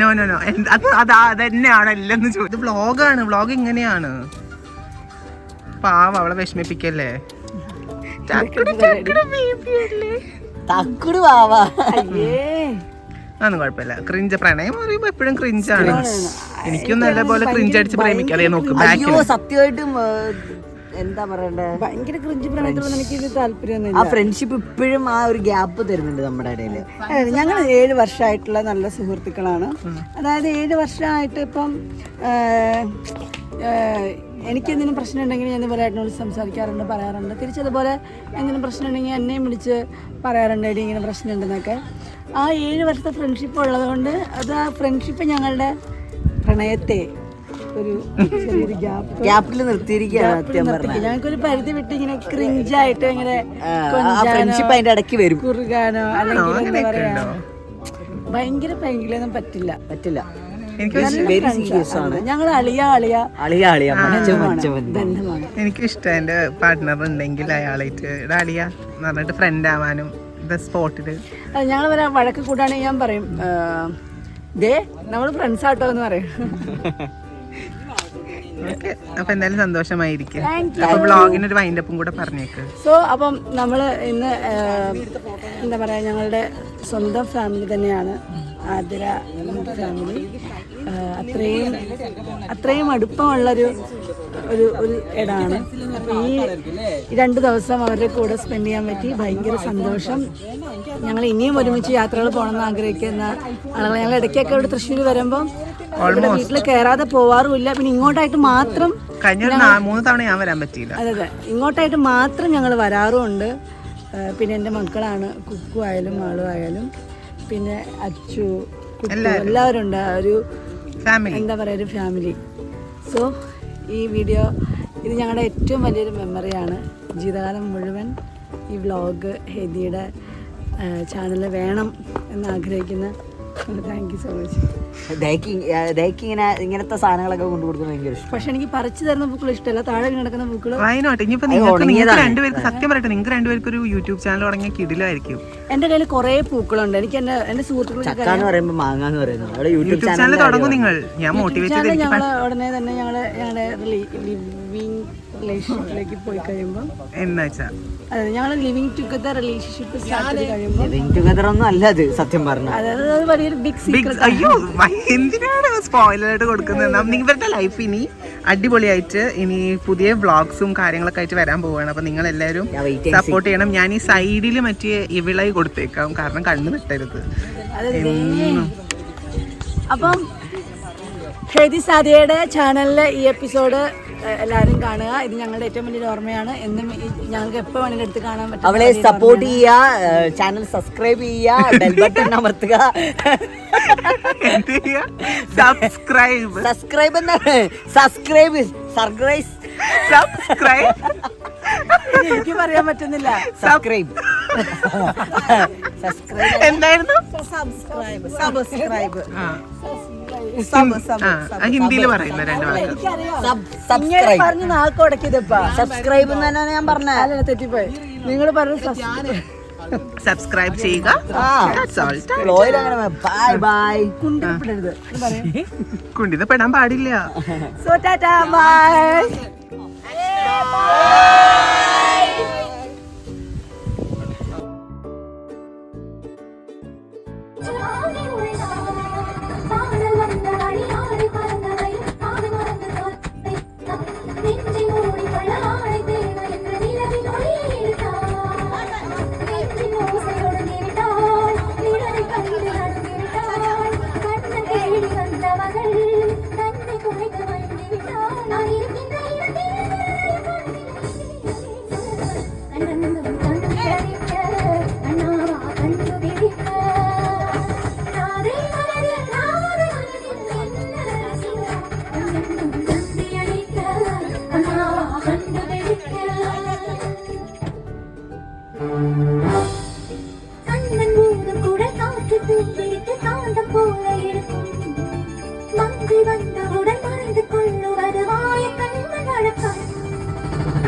no no no അത് തന്നെയാണ് എല്ലാം ഇത് വ്ളോഗാണ്. വ്ളോഗ് ഇങ്ങനെയാണ്. പാവ അവളെ വിഷമിപ്പിക്കല്ലേ. തക്കുട് വാവാ. അതൊന്നും കുഴപ്പമില്ല. ക്രിഞ്ച് പ്രണയം പറയുമ്പോ എപ്പോഴും ക്രിഞ്ചാണ്. എനിക്കും നല്ലപോലെ ക്രിഞ്ച് അടിച്ച് പ്രേമിക്കാം. അതേ നോക്ക് അയ്യോ സത്യമായിട്ടും എന്താ പറയണ്ടേ, ഭയങ്കര ക്രിഞ്ച് പ്രണയത്തിലൊന്നും എനിക്ക് താല്പര്യമൊന്നുമില്ല. ആ ഫ്രണ്ട്ഷിപ്പ് ഇപ്പോഴും ആ ഒരു ഗ്യാപ്പ് തരുന്നുണ്ട് നമ്മുടെ ഇടയിൽ. ഞങ്ങൾ 7 വർഷമായിട്ടുള്ള നല്ല സുഹൃത്തുക്കളാണ്. അതായത് 7 വർഷമായിട്ട് ഇപ്പം എനിക്കെന്തെങ്കിലും പ്രശ്നം ഉണ്ടെങ്കിൽ ഞാൻ ഇതുപോലെ ഏട്ടനോട് സംസാരിക്കാറുണ്ട്, പറയാറുണ്ട്. തിരിച്ചതുപോലെ എന്തെങ്കിലും പ്രശ്നം ഉണ്ടെങ്കിൽ എന്നെയും വിളിച്ച് പറയാറുണ്ട്, എടി ഇങ്ങനെ പ്രശ്നമുണ്ടെന്നൊക്കെ. ആ 7 വർഷത്തെ ഫ്രണ്ട്ഷിപ്പ് ഉള്ളതുകൊണ്ട് അത് ആ ഫ്രണ്ട്ഷിപ്പ് ഞങ്ങളുടെ പ്രണയത്തെ ഒരു ചെറിയൊരു ഗ്യാപ്പിൽ നിർത്തിയിരിക്കുകയാണ് സത്യം പറഞ്ഞാൽ. ഞങ്ങൾക്കൊരു പരിധി വിട്ട് ഇങ്ങനെ ക്രിഞ്ചായിട്ട് ഇങ്ങനെ ഫ്രണ്ട്ഷിപ്പ് അതിന്റെ ഇടയ്ക്ക് വരും. കുറുകാനോ അല്ലെങ്കിൽ എന്താ പറയാ ഭയങ്കര ഭയങ്കരൊന്നും പറ്റില്ല. വെരി സീരിയസ് ആണ്. ഞങ്ങൾ ബന്ധമാണ്. എനിക്കും ഇഷ്ടം എൻ്റെ പാർട്ട്ണർ ഉണ്ടെങ്കിൽ അയാളായിട്ട് അളിയ എന്ന് പറഞ്ഞിട്ട് ഫ്രണ്ട് ആവാനും സ്പോട്ടില്. ഞങ്ങൾ വരെ വഴക്ക് കൂട്ടാണെങ്കിൽ ഞാൻ പറയും ദേ നമ്മൾ ഫ്രണ്ട്സ് ആട്ടോ എന്ന് പറയും. അപ്പൊ എന്തായാലും സന്തോഷമായിരിക്കും. അപ്പൊ ബ്ലോഗിനൊരു വൈൻഡപ്പും കൂടെ പറഞ്ഞേക്ക്. സോ അപ്പം നമ്മള് ഇന്ന് എന്താ പറയാ ഞങ്ങളുടെ സ്വന്തം ഫാമിലി തന്നെയാണ് ആതിര ഫാമിലി. അത്രയും അടുപ്പമുള്ളൊരു ഒരു ഇടാണ്. അപ്പോൾ ഈ 2 ദിവസം അവരുടെ കൂടെ സ്പെൻഡ് ചെയ്യാൻ പറ്റി. ഭയങ്കര സന്തോഷം. ഞങ്ങൾ ഇനിയും ഒരുമിച്ച് യാത്രകൾ പോകണമെന്ന് ആഗ്രഹിക്കുന്ന ആളുകൾ. ഞങ്ങൾ ഇടയ്ക്കൊക്കെ ഇവിടെ തൃശ്ശൂർ വരുമ്പം ഇവിടെ വീട്ടിൽ കയറാതെ പോവാറുമില്ല. പിന്നെ ഇങ്ങോട്ടായിട്ട് മാത്രം കഴിഞ്ഞ 3 തവണ ഞാൻ വരാൻ പറ്റിയില്ല. അതെ ഇങ്ങോട്ടായിട്ട് മാത്രം ഞങ്ങൾ വരാറുമുണ്ട്. പിന്നെ എൻ്റെ മക്കളാണ്, കുക്കു ആയാലും മാളു ആയാലും പിന്നെ അച്ചു എല്ലാവരും ഉണ്ട്. ഒരു എന്താ പറയുക ഒരു ഫാമിലി. സോ ഈ വീഡിയോ ഇത് ഞങ്ങളുടെ ഏറ്റവും വലിയൊരു മെമ്മറിയാണ്. ജീവിതകാലം മുഴുവൻ ഈ വ്ളോഗ് ഹെദിയുടെ ചാനലിൽ വേണം എന്ന് ആഗ്രഹിക്കുന്ന. Thank you so much. ഇങ്ങനത്തെ സാധനങ്ങളൊക്കെ കൊണ്ടുകൊടുക്കുന്നത് ഭയങ്കര ഇഷ്ടം. പക്ഷെ എനിക്ക് പറിച്ചു തരുന്ന പൂക്കൾ ഇഷ്ടമല്ല, താഴെ കിടക്കുന്ന പൂക്കൾ. വയനാട്ട് ഇനിയിപ്പോ നിങ്ങൾക്ക് രണ്ടുപേർക്ക് സത്യം പറയട്ടെ, നിങ്ങൾക്ക് രണ്ടുപേർക്ക് ഒരു യൂട്യൂബ് ചാനൽ തുടങ്ങിയ കിടിലായിരിക്കും. എന്റെ കയ്യിൽ കുറെ പൂക്കളുണ്ട്. എനിക്ക് എന്റെ സുഹൃത്തുക്കൾ യൂട്യൂബ് ചാനൽ തുടങ്ങും നിങ്ങൾ. ഞാൻ മോട്ടിവേറ്റ് ഞങ്ങൾ ഉടനെ തന്നെ ഞങ്ങളുടെ ലിവിങ് റിലേഷൻഷിപ്പിലേക്ക് പോയി കഴിയുമ്പോൾ എന്നാച്ചാ അതെ ഞങ്ങൾ ലിവിങ് ടുഗദർ റിലേഷൻഷിപ്പ് സ്റ്റാർട്ട് ചെയ്ത് കഴിയുമ്പോൾ ലിവിങ് ടുഗദർ ഒന്നും അല്ല അത് സത്യം പറഞ്ഞാൽ. അതായത് വലിയൊരു ബിഗ് സീക്രട്ട്. അയ്യോ എന്തിനാണ് സ്പോയിലറായിട്ട് കൊടുക്കുന്നത്? നിങ്ങളുടെ ലൈഫ് ഇനി അടിപൊളിയായിട്ട് ഇനി പുതിയ വ്ളോഗ്സും കാര്യങ്ങളൊക്കെ ആയിട്ട് വരാൻ പോവുകയാണ്. അപ്പൊ നിങ്ങൾ എല്ലാവരും സപ്പോർട്ട് ചെയ്യണം. ഞാൻ ഈ സൈഡിൽ മറ്റേ ഇവിളായി കൊടുത്തേക്കാം, കാരണം കണ്ണു തട്ടരുത്. അപ്പം ഹെദി സാദിയയുടെ ചാനലിലെ ഈ എപ്പിസോഡ് എല്ലാവരും കാണുക. ഇത് ഞങ്ങളുടെ ഏറ്റവും വലിയൊരു ഓർമ്മയാണ്. എന്നും ഞങ്ങൾക്ക് എപ്പോൾ വേണമെങ്കിലും എടുത്ത് കാണാൻ പറ്റും. അവളെ സപ്പോർട്ട് ചെയ്യുക, ചാനൽ സബ്സ്ക്രൈബ് ചെയ്യുക, ബെൽ ബട്ടൺ അമർത്തുക. സബ്സ്ക്രൈബ് എനിക്ക് പറയാൻ പറ്റുന്നില്ല. സബ്സ്ക്രൈബ് എന്തായിരുന്നു? ഹിന്ദിയിൽ പറയുന്ന 2 വാക്ക്. പറഞ്ഞ് നാൾക്കുടക്കിയതിപ്പാ സബ്സ്ക്രൈബ് തന്നെ ഞാൻ പറഞ്ഞ തെറ്റിപ്പോയി. നിങ്ങൾ പറഞ്ഞു സബ്സ്ക്രൈബ് ചെയ്യുക. കുണ്ടിതപ്പെടാൻ പാടില്ല. So tata bye.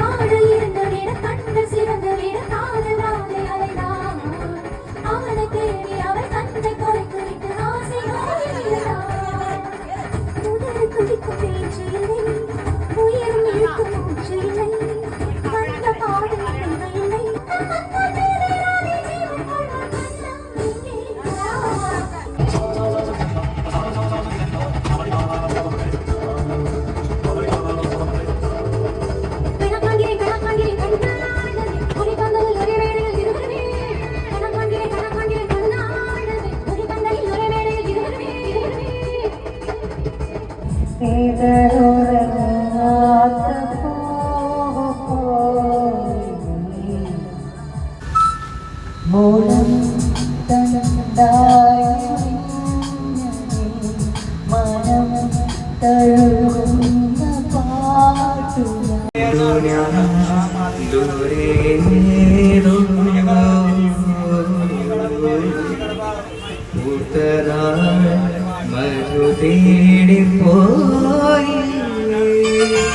ஆடு இருந்த விட கண்கள் சிறந்த விட காதல் ராதை அலைதான். മൂലം തണ്ടായ